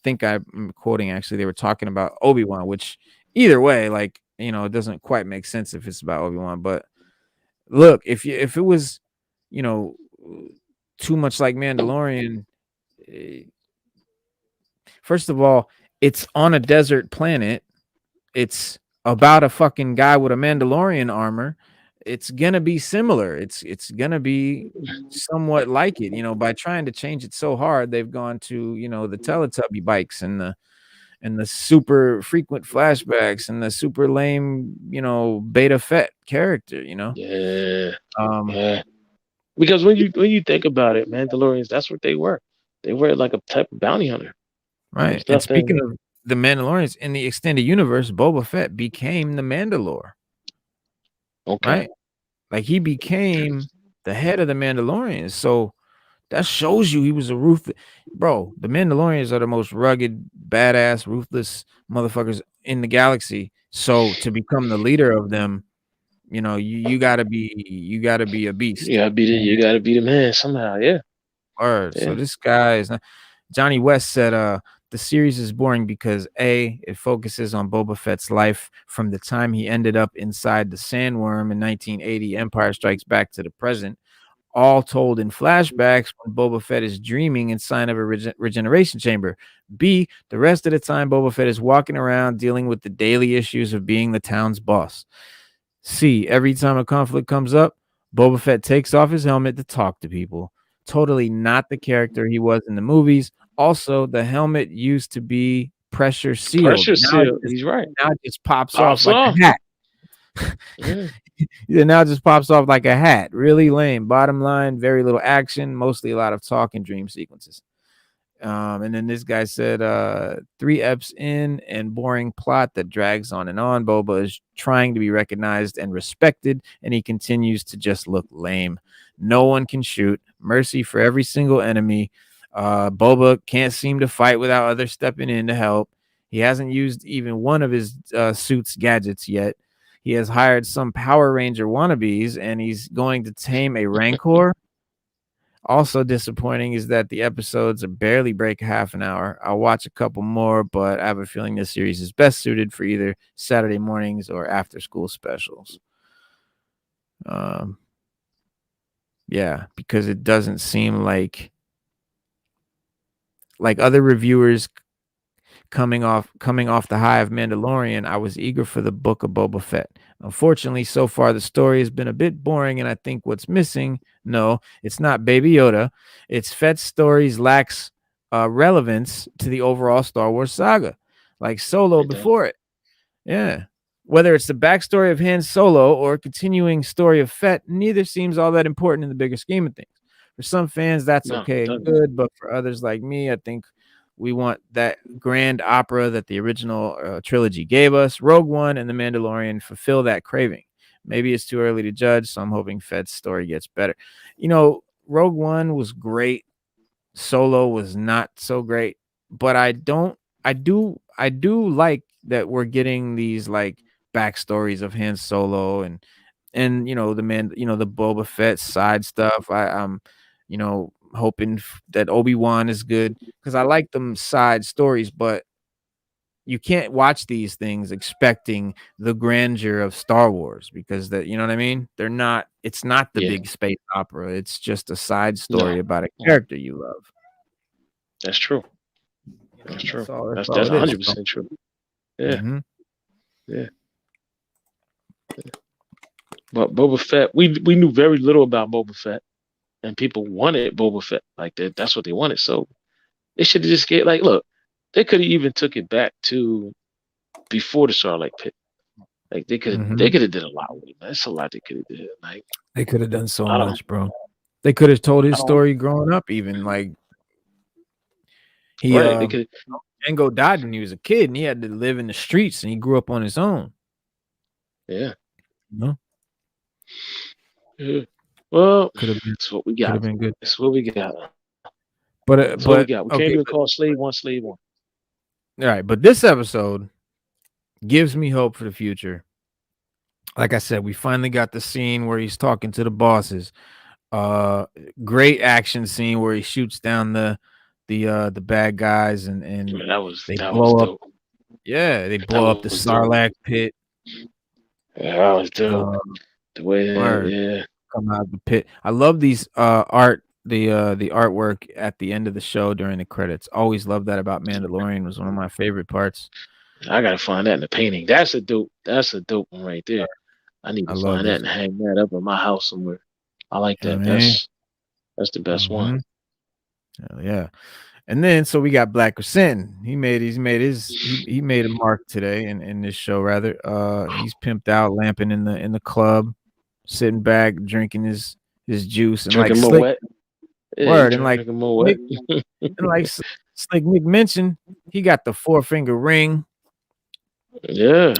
S1: think I'm quoting actually they were talking about Obi-Wan, which either way, like, it doesn't quite make sense if it's about Obi-Wan. But look, if it was, you know, too much like Mandalorian, eh, first of all, it's on a desert planet. It's about a fucking guy with a Mandalorian armor. It's gonna be similar. It's gonna be somewhat like it. By trying to change it so hard, they've gone to, the Teletubby bikes and the super frequent flashbacks and the super lame, Beta Fett character.
S3: yeah.
S1: Um,
S3: Yeah. Because when you think about it, Mandalorians, that's what they were. They were like a type of bounty hunter.
S1: right. And
S3: Stuff
S1: speaking
S3: in.
S1: of the Mandalorians in the extended universe, Boba Fett became the Mandalore,
S3: Okay.
S1: right? Like he became the head of the Mandalorians. So that shows you he was a ruthless bro. The Mandalorians are the most rugged, badass, ruthless motherfuckers in the galaxy. So to become the leader of them, you gotta be a beast.
S3: You gotta be the man somehow. Yeah.
S1: Or so
S3: Yeah.
S1: this guy is not Johnny West said the series is boring because A, it focuses on Boba Fett's life from the time he ended up inside the sandworm in 1980, Empire Strikes Back, to the present, all told in flashbacks when Boba Fett is dreaming inside of a regeneration chamber. B, the rest of the time Boba Fett is walking around dealing with the daily issues of being the town's boss. C, every time a conflict comes up, Boba Fett takes off his helmet to talk to people. Totally not the character he was in the movies. Also, the helmet used to be pressure sealed.
S3: Pressure
S1: Now it
S3: seal.
S1: just
S3: He's right.
S1: now it just pops off
S3: Pops
S1: like
S3: off.
S1: a hat.
S3: Yeah.
S1: Yeah, now it just pops off like a hat. Really lame. Bottom line, very little action, mostly a lot of talk and dream sequences. And then this guy said, 3 eps in and boring plot that drags on and on. Boba is trying to be recognized and respected, and he continues to just look lame. No one can shoot. Mercy for every single enemy. Boba can't seem to fight without others stepping in to help. He hasn't used even one of his suit's gadgets yet. He has hired some Power Ranger wannabes, and he's going to tame a Rancor. Also disappointing is that the episodes are barely break half an hour. I'll watch a couple more, but I have a feeling this series is best suited for either Saturday mornings or after school specials. Um, yeah, because it doesn't seem like other reviewers coming off the high of Mandalorian, I was eager for the Book of Boba Fett. Unfortunately, so far the story has been a bit boring, and I think what's missing, no, it's not Baby Yoda. It's Fett's stories lacks relevance to the overall Star Wars saga, like Solo
S3: It does.
S1: before it. Yeah. Whether it's the backstory of Han Solo or a continuing story of Fett, neither seems all that important in the bigger scheme of things. For some fans, that's
S3: No, it
S1: okay and
S3: doesn't.
S1: good, but for others like me, I think we want that grand opera that the original trilogy gave us. Rogue One and The Mandalorian fulfill that craving. Maybe it's too early to judge, so I'm hoping Fett's story gets better. Rogue One was great. Solo was not so great, but I do like that we're getting these like backstories of Han Solo and the Boba Fett side stuff. I'm hoping that Obi-Wan is good because I like them side stories, but you can't watch these things expecting the grandeur of Star Wars because that you know what I mean? It's not the
S3: Yeah.
S1: big space opera. It's just a side story
S3: No.
S1: about a character you love.
S3: That's true. That's
S1: And
S3: true.
S1: that's
S3: That's
S1: all
S3: that's
S1: it is.
S3: 100% true. Yeah.
S1: Mhm.
S3: Yeah. But Boba Fett, we knew very little about Boba Fett, and people wanted Boba Fett like that. That's what they wanted. So they should have just get like, look, they could have even took it back to before the Sarlacc pit. Like they
S1: Mhm.
S3: could have did a lot with it. That's a lot they could have did. Like
S1: They could have done so
S3: I don't,
S1: much, bro. They could have told
S3: I
S1: his
S3: don't.
S1: story growing up even, like, he,
S3: Right? They could.
S1: Django died when he was a kid, and he had to live in the streets, and he grew up on his own,
S3: Yeah.
S1: you know?
S3: Yeah. Well,
S1: Could have been
S3: it's what we
S1: could
S3: got.
S1: have been good.
S3: It's what we got. It's what we
S1: But
S3: got. We can't
S1: okay,
S3: even call slave one, slave one.
S1: alright, but this episode gives me hope for the future. Like I said, we finally got the scene where he's talking to the bosses. Uh, Great action scene where he shoots down the bad guys and
S3: Man,
S1: they
S3: that was
S1: blow up.
S3: dope.
S1: Yeah, they
S3: That
S1: blow up the
S3: was dope.
S1: Sarlacc pit.
S3: Yeah, that was dope.
S1: Uh,
S3: The way that,
S1: word
S3: yeah.
S1: come out of the pit. I love these the artwork at the end of the show during the credits. Always loved that about Mandalorian. Was one of my favorite parts.
S3: I gotta find that in the painting. That's a dope. That's a dope one right there. I need
S1: I
S3: to
S1: love
S3: find that
S1: this.
S3: and hang that up in my house somewhere. I like
S1: You know
S3: that.
S1: what I mean?
S3: That's the best one.
S1: Mhm. Hell yeah. And then so we got Black Sin. He made a mark today in this show rather. He's pimped out, lamping in the club, sitting back, drinking his juice and like
S3: Drinking more
S1: slick
S3: wet. Yeah, he
S1: word and like
S3: drinking more wet.
S1: Nick and like Slick Nick mentioned, he got the 4-finger ring,
S3: Yeah.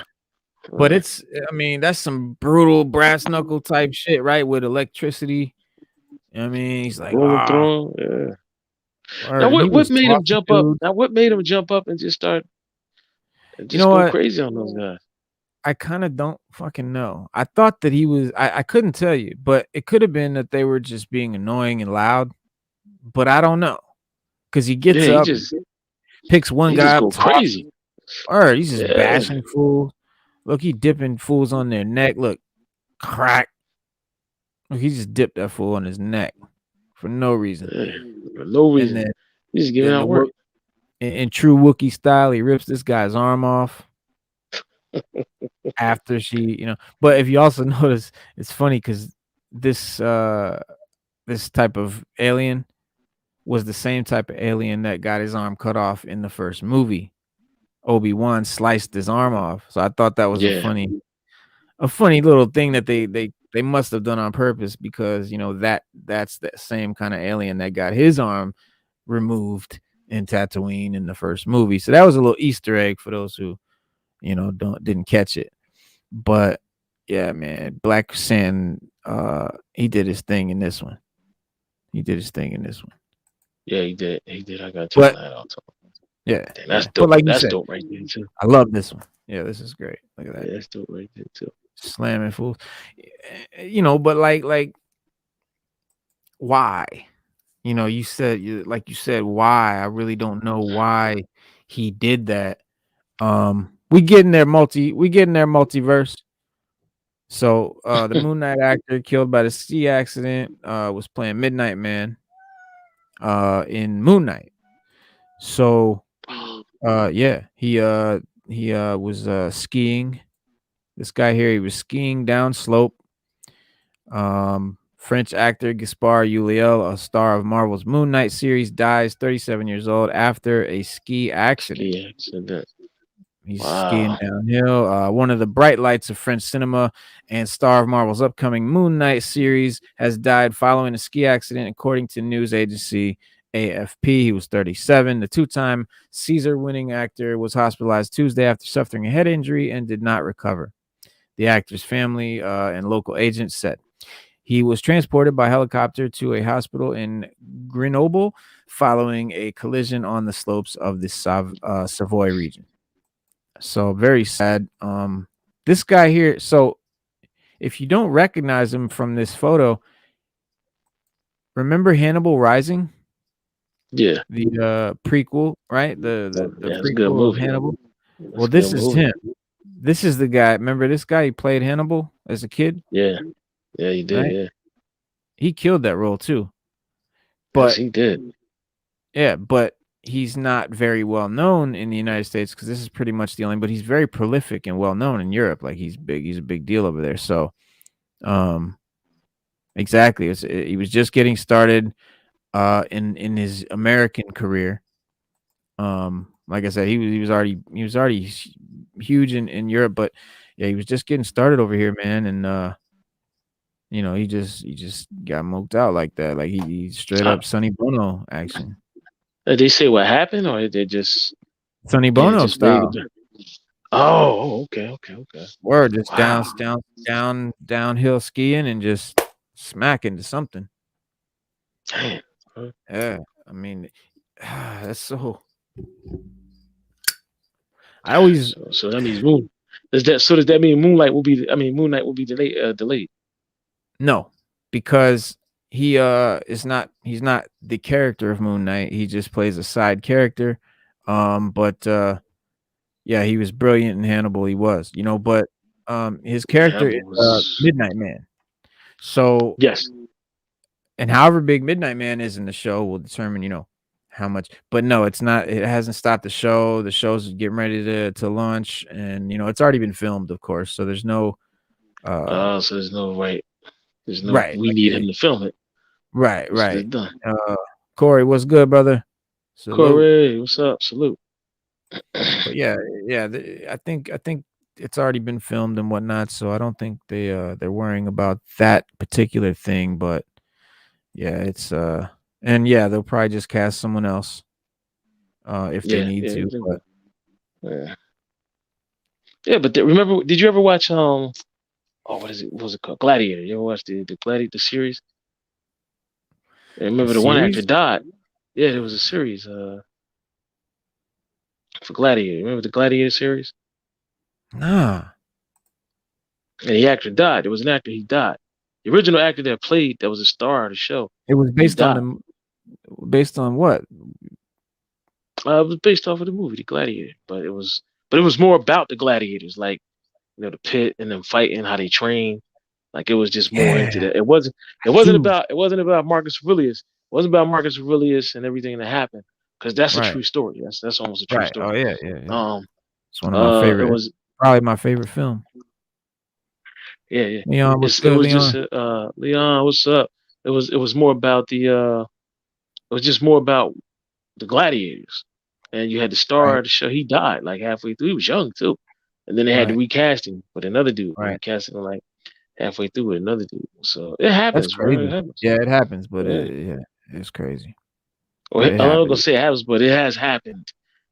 S1: but I mean, that's some brutal brass knuckle type shit, right? With electricity. You know what I mean, he's like,
S3: Going through. Yeah. Now
S1: word. And he
S3: what
S1: was
S3: made him
S1: tossing
S3: jump up?
S1: dudes.
S3: Now what made him jump up and just start and
S1: You
S3: just
S1: know
S3: go
S1: what?
S3: crazy on those guys?
S1: I kinda don't fucking know. I thought that he was I couldn't tell you, but it could have been that they were just being annoying and loud, but I don't know. Cause he
S3: Yeah,
S1: gets up, picks one
S3: he just
S1: guy up,
S3: go crazy.
S1: he's just
S3: Yeah.
S1: bashing fools. Look, he dipping fools on their neck. Look, crack. Look, he just dipped that fool on his neck for no reason.
S3: Yeah. For no
S1: And
S3: reason. He's just giving
S1: then
S3: out work.
S1: in true Wookiee style, he rips this guy's arm off after but if you also notice, it's funny because this this type of alien was the same type of alien that got his arm cut off in the first movie. Obi-Wan sliced his arm off. So I thought that was
S3: Yeah.
S1: a funny little thing that they must have done on purpose because that's the same kind of alien that got his arm removed in Tatooine in the first movie. So that was a little Easter egg for those who didn't catch it. But yeah, man, Black Sand, he did his thing in this one. He did his thing in this one.
S3: Yeah, he did. He did. I gotta check
S1: But
S3: that out.
S1: yeah,
S3: Damn,
S1: yeah.
S3: that's
S1: But
S3: dope.
S1: like you
S3: That's
S1: said,
S3: dope right there too.
S1: I love this one. Yeah, this is great. Look at that.
S3: Yeah, that's dope right there too.
S1: Slamming fools. But like why? You said like you said, why? I really don't know why he did that. We getting there multiverse. So the Moon Knight actor killed by the ski accident was playing Midnight Man in Moon Knight. So yeah, he was skiing. This guy here, he was skiing down slope. French actor Gaspard Ulliel, a star of Marvel's Moon Knight series, dies 37 years old after a ski accident.
S3: Ski accident.
S1: He's skiing
S3: Wow.
S1: downhill. One of the bright lights of French cinema and star of Marvel's upcoming Moon Knight series has died following a ski accident, according to news agency AFP. He was 37. The two-time Caesar-winning actor was hospitalized Tuesday after suffering a head injury and did not recover. The actor's family and local agents said. He was transported by helicopter to a hospital in Grenoble following a collision on the slopes of the Savoy region. So very sad. this guy here. So if you don't recognize him from this photo, remember Hannibal Rising,
S3: Yeah,
S1: the prequel, right? The
S3: yeah, it's a good
S1: prequel of
S3: movie.
S1: Hannibal. Well,
S3: It's a good
S1: this is
S3: movie.
S1: him. This is the guy. Remember this guy? He played Hannibal as a kid,
S3: Yeah, yeah, he did.
S1: right?
S3: Yeah,
S1: He killed that role too.
S3: yes,
S1: But
S3: he did.
S1: yeah, but he's not very well known in the United States because this is pretty much the only. But he's very prolific and well known in Europe. Like he's big. He's a big deal over there. So, um, exactly. He was just getting started in his American career. Like I said, he was already huge in Europe, but yeah, he was just getting started over here, man. And he just got moked out like that. Like he straight
S3: Uh,
S1: up Sonny Bono action.
S3: they say what happened, or they just
S1: Sonny
S3: yeah,
S1: Bono
S3: just made
S1: style.
S3: it. Oh, okay, okay, okay.
S1: Word, just
S3: Wow.
S1: downhill skiing and just smack into something.
S3: Damn. Huh?
S1: Yeah. I mean, that's so I always
S3: So that means Moon. Does that mean Moonlight will be? I mean, Moon Knight will be delayed. Delayed.
S1: no, because he's not the character of Moon Knight. He just plays a side character. But yeah, he was brilliant in Hannibal. He was, but his character is
S3: Hannibal was
S1: Midnight Man. So,
S3: yes.
S1: and however big Midnight Man is in the show will determine, how much. But no, it's not. It hasn't stopped the show. The show's getting ready to launch, and it's already been filmed, of course. So there's no
S3: So there's no right. There's no.
S1: right,
S3: We
S1: like
S3: need him to film it.
S1: right,
S3: So they're
S1: right.
S3: done.
S1: Uh, Corey, what's good, brother? Salute.
S3: Corey, what's up? Salute.
S1: But yeah, yeah, I think it's already been filmed and whatnot, so I don't think they're worrying about that particular thing. But yeah, it's and yeah, they'll probably just cast someone else if they
S3: Yeah,
S1: need
S3: yeah,
S1: to. But
S3: yeah. Yeah, but remember? Did you ever watch Oh, what is it? What was it called? Gladiator. You ever watch the Gladiator the series? And
S1: the
S3: remember the one actor
S1: series?
S3: died. Yeah, there was a series for Gladiator. Remember the Gladiator series?
S1: Nah,
S3: And the actor died. There was an actor, he died. The original actor that was a star of the show,
S1: it was
S3: he
S1: based on
S3: died.
S1: based on what?
S3: It was based off of the movie, The Gladiator, but it was more about the gladiators, like the pit and them fighting, how they train. Like it was just more into
S1: Yeah,
S3: that.
S1: I do.
S3: It wasn't about Marcus Aurelius. It wasn't about Marcus Aurelius and everything that happened, because that's a
S1: Right,
S3: true story. That's almost a true
S1: right. Oh
S3: story.
S1: yeah, yeah, yeah.
S3: Um,
S1: It's one of my
S3: it
S1: favorite.
S3: was
S1: Probably my favorite film.
S3: yeah, yeah.
S1: Leon, what's
S3: It
S1: good,
S3: was just
S1: Leon?
S3: Leon, what's up? It was more about it was just more about the gladiators. And you had the star
S1: Right,
S3: of the show. He died like halfway through. He was young too. And then they had to
S1: right,
S3: recast him with another dude. They
S1: right.
S3: recast him like halfway through with another dude. So it
S1: That's
S3: happens, bro. It
S1: crazy.
S3: happens.
S1: Yeah, it happens, but
S3: Yeah.
S1: yeah, it's crazy.
S3: Or
S1: But it
S3: I'm not gonna
S1: happens.
S3: say it happens, but it has happened.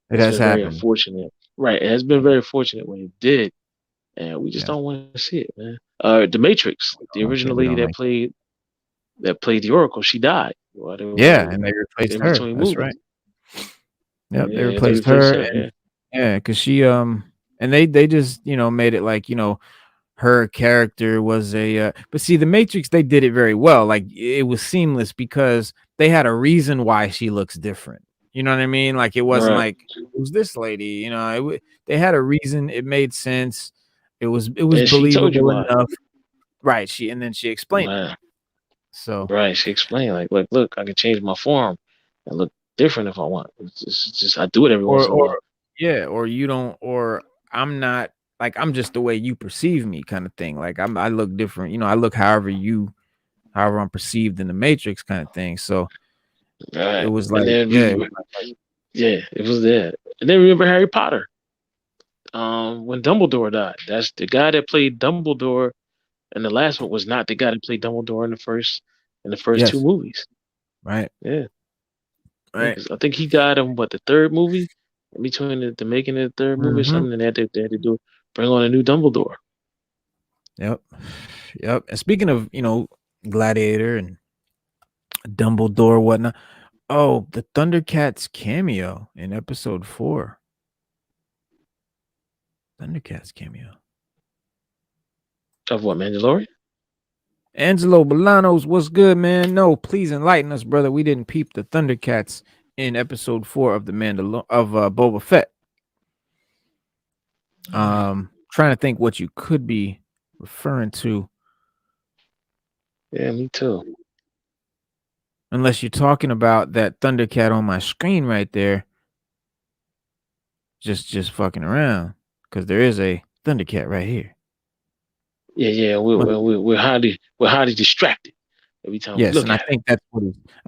S1: It
S3: It's
S1: has
S3: been very
S1: happened.
S3: unfortunate. Right. It has been very fortunate when it did. And we just
S1: Yeah.
S3: don't want to see it, man. The Matrix, the
S1: Okay,
S3: original
S1: we
S3: lady
S1: don't like
S3: that played the Oracle, she died while they
S1: Yeah,
S3: were
S1: and they replaced
S3: in
S1: her.
S3: between
S1: That's
S3: movies.
S1: right. Yep, they
S3: Yeah, they
S1: replaced
S3: replaced
S1: her
S3: her.
S1: and
S3: Yeah.
S1: yeah, because she and they just, made it like, her character was but see the Matrix, they did it very well. Like it was seamless because they had a reason why she looks different. You know what I mean? Like it wasn't
S3: Right.
S1: like who's this lady? They had a reason. It made sense. It was
S3: And she told you
S1: believable
S3: why.
S1: enough. Right. She explained it.
S3: Right.
S1: So
S3: Right. She explained like, look, I can change my form and look different if I want. It's just I do it every
S1: or
S3: once in a
S1: or
S3: while.
S1: yeah, or you don't or I'm not like I'm just the way you perceive me kind of thing. Like I look different. I look however I'm perceived in the Matrix kind of thing. So it
S3: Right.
S1: was
S3: And
S1: like,
S3: then
S1: yeah, it was like
S3: yeah, it was there. And then remember Harry Potter. When Dumbledore died. That's the guy that played Dumbledore and the last one was not the guy that played Dumbledore in the first two
S1: yes,
S3: movies.
S1: right,
S3: Yeah. Yeah,
S1: right.
S3: 'cause I think he died in the third movie, in between the making of the third movie or
S1: Mhm.
S3: something, and they had to do bring on a new Dumbledore.
S1: Yep. Yep. And speaking of, Gladiator and Dumbledore, whatnot. Oh, the Thundercats cameo in episode 4. Thundercats cameo.
S3: Of what, Mandalorian?
S1: Angelo Bolanos, what's good, man? No, please enlighten us, brother. We didn't peep the Thundercats in episode 4 of the Boba Fett. Trying to think what you could be referring to.
S3: Yeah, me too.
S1: Unless you're talking about that Thundercat on my screen right there. Just fucking around. Because there is a Thundercat right here.
S3: Yeah. We're highly distracted every time we
S1: Yes,
S3: look
S1: and I
S3: at it.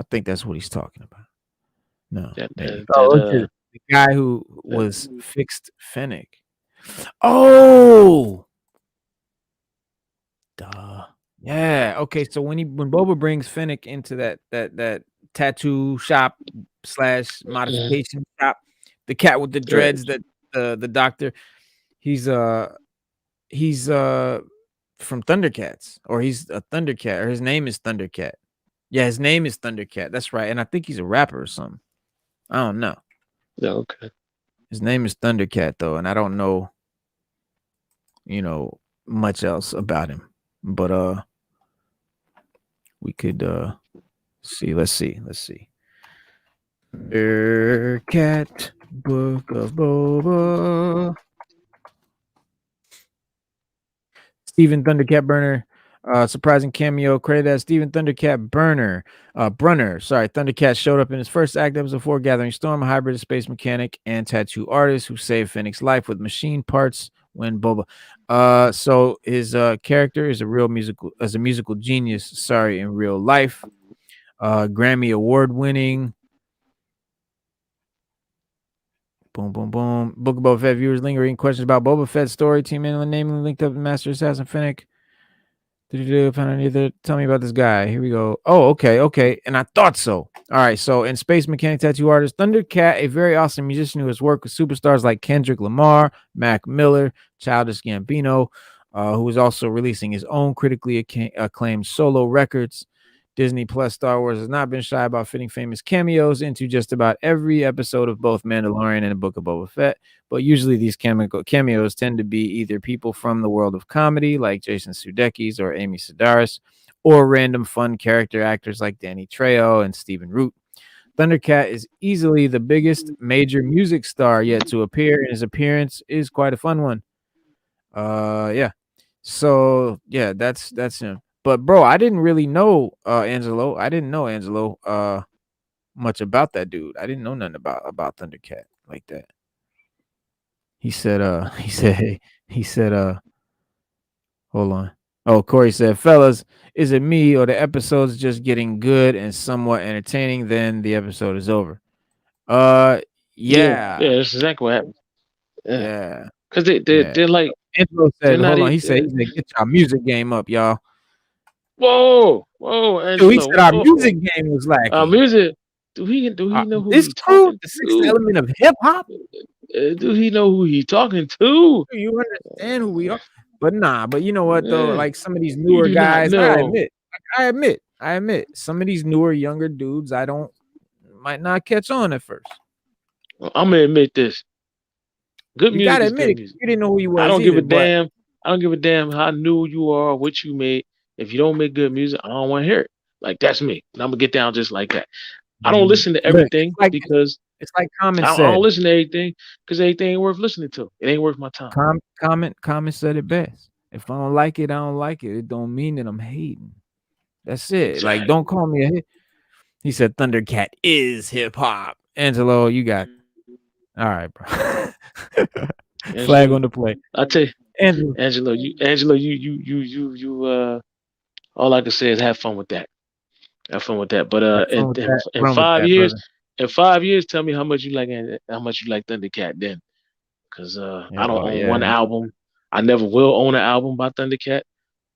S1: think that's what he's talking about. No,
S3: That
S1: maybe.
S3: that that
S1: Okay. The guy who was
S3: that,
S1: fixed Fennec. Oh, duh. Yeah. Okay. So when Boba brings Fennec into that tattoo shop /
S3: mhm,
S1: modification shop, the cat with the
S3: right.
S1: dreads, that the doctor, he's uh he's from Thundercats, or he's a Thundercat, or his name is Thundercat. Yeah, his name is Thundercat. That's right. And I think he's a rapper or something. I don't know.
S3: Yeah, okay.
S1: His name is Thundercat though, and I don't know, much else about him. But we could see. Let's see. Thundercat, Book of Boba. Steven Thundercat Burner. Surprising cameo credited as Steven Thundercat Brunner. Sorry, Thundercat showed up in his first act, episode 4, Gathering Storm, a hybrid space mechanic and tattoo artist who saved Fennec's life with machine parts when Boba. So his character is a musical genius. Sorry, in real life, Grammy Award winning. Boom, boom, boom. Book of Boba Fett viewers lingering questions about Boba Fett's story. Team and namely linked up with Master Assassin Fennec. Tell me about this guy. Here we go. Oh, okay. And I thought so. All right. So, in Space Mechanic Tattoo Artist, Thundercat, a very awesome musician who has worked with superstars like Kendrick Lamar, Mac Miller, Childish Gambino, who is also releasing his own critically acclaimed solo records. Disney Plus Star Wars has not been shy about fitting famous cameos into just about every episode of both Mandalorian and the Book of Boba Fett. But usually these cameos tend to be either people from the world of comedy, like Jason Sudeikis or Amy Sedaris, or random fun character actors like Danny Trejo and Stephen Root. Thundercat is easily the biggest major music star yet to appear, and his appearance is quite a fun one. Yeah. So yeah, that's him. But bro, I didn't really know Angelo. I didn't know Angelo much about that dude. I didn't know nothing about Thundercat like that. He said he said hold on. Oh, Corey said, fellas, is it me or the episode's just getting good and somewhat entertaining? Then the episode is over. Yeah.
S3: That's exactly what happened. Yeah,
S1: Yeah.
S3: because
S1: Yeah.
S3: they're like
S1: Angelo
S3: they're
S1: said,
S3: not.
S1: hold on. He said, get your music game up, y'all.
S3: Whoa,
S1: Dude, he
S3: Angelo,
S1: said our
S3: whoa.
S1: music game was lacking.
S3: Music. Do he know who
S1: This
S3: he
S1: crew,
S3: talking
S1: the sixth
S3: to?
S1: element of hip hop.
S3: Do he know who he talking to?
S1: Do you understand who we are? But you know what though?
S3: Eh,
S1: Like some of these
S3: you
S1: newer
S3: do not
S1: guys,
S3: know.
S1: I admit, some of these newer, younger dudes, might not catch on at first.
S3: I'm gonna admit this. Good
S1: You
S3: music
S1: gotta
S3: is
S1: admit
S3: good
S1: it.
S3: music.
S1: You didn't know who he
S3: I
S1: was
S3: don't give a
S1: either, but
S3: damn. I don't give a damn how new you are, what you made. If you don't make good music, I don't want to hear it. Like that's me. And I'm gonna get down just like that. I don't listen to
S1: look,
S3: everything because
S1: it's like Common
S3: I don't
S1: said.
S3: listen to everything because everything ain't worth listening to. It ain't worth my time.
S1: Comment said it best. If I don't like it, I don't like it. It don't mean that I'm hating. That's it. Like,
S3: Exactly.
S1: don't call me a hit. He said Thundercat is hip hop. Angelo, you got all right, bro. Flag
S3: Angelo,
S1: on the play.
S3: I tell you,
S1: Angelo,
S3: Angelo, all I can say is have fun with that. Have fun with that. But
S1: have fun with that.
S3: in
S1: Run with
S3: five
S1: that,
S3: years,
S1: brother.
S3: tell me how much you like Thundercat then, because
S1: Yeah,
S3: I don't
S1: well,
S3: own
S1: yeah.
S3: one album. I never will own an album by Thundercat.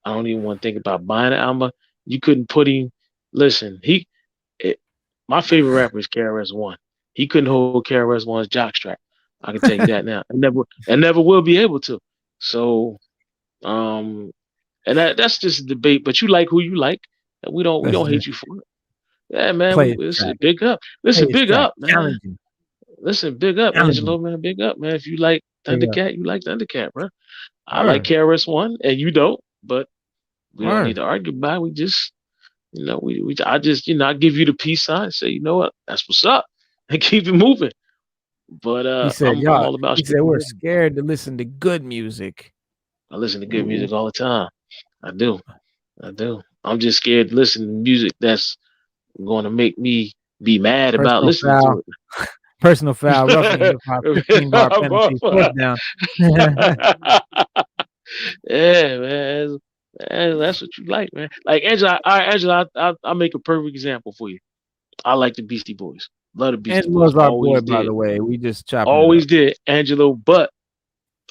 S3: I don't even want to think about buying an album. You couldn't put him. Listen, my favorite rapper is KRS-One. He couldn't hold KRS-One's jockstrap. I can tell you that now. And never will be able to. So, um, and that's just a debate. But you like who you like, and we
S1: That's
S3: don't
S1: just
S3: hate you for it. Yeah, man.
S1: play his
S3: Listen,
S1: track.
S3: big up.
S1: Play
S3: Listen,
S1: his
S3: big
S1: track.
S3: up, man.
S1: Challenging.
S3: Listen, big up,
S1: Challenging.
S3: Angelo, man. Big up, man. If you like
S1: Big up.
S3: Thundercat, you like Thundercat, bro. I like
S1: Word.
S3: KRS-One, and you don't. but we don't need
S1: Word.
S3: to argue about it. We just, I just, I give you the peace sign and say, you know what, that's what's up, and keep it moving. But
S1: He said,
S3: I'm
S1: "Y'all."
S3: all about
S1: He said,
S3: strictly
S1: "We're
S3: business.
S1: scared to listen to good music."
S3: I listen to good
S1: W
S3: music all the time. I do. I do. I'm just scared to listen to music that's going to make me be mad about
S1: Personal
S3: listening
S1: foul.
S3: to
S1: Personal foul, roughing hip hop, 15-bar penalty, fourth
S3: it.
S1: down.
S3: Yeah, man. That's what you like, man. Like Angela, all right, Angela, I'll make a perfect example for you. I like the Beastie Boys. Love the Beastie Boys.
S1: Angelo's our boy,
S3: Always
S1: by
S3: did.
S1: the way. We just chopping it
S3: Always
S1: up.
S3: did, Angelo. But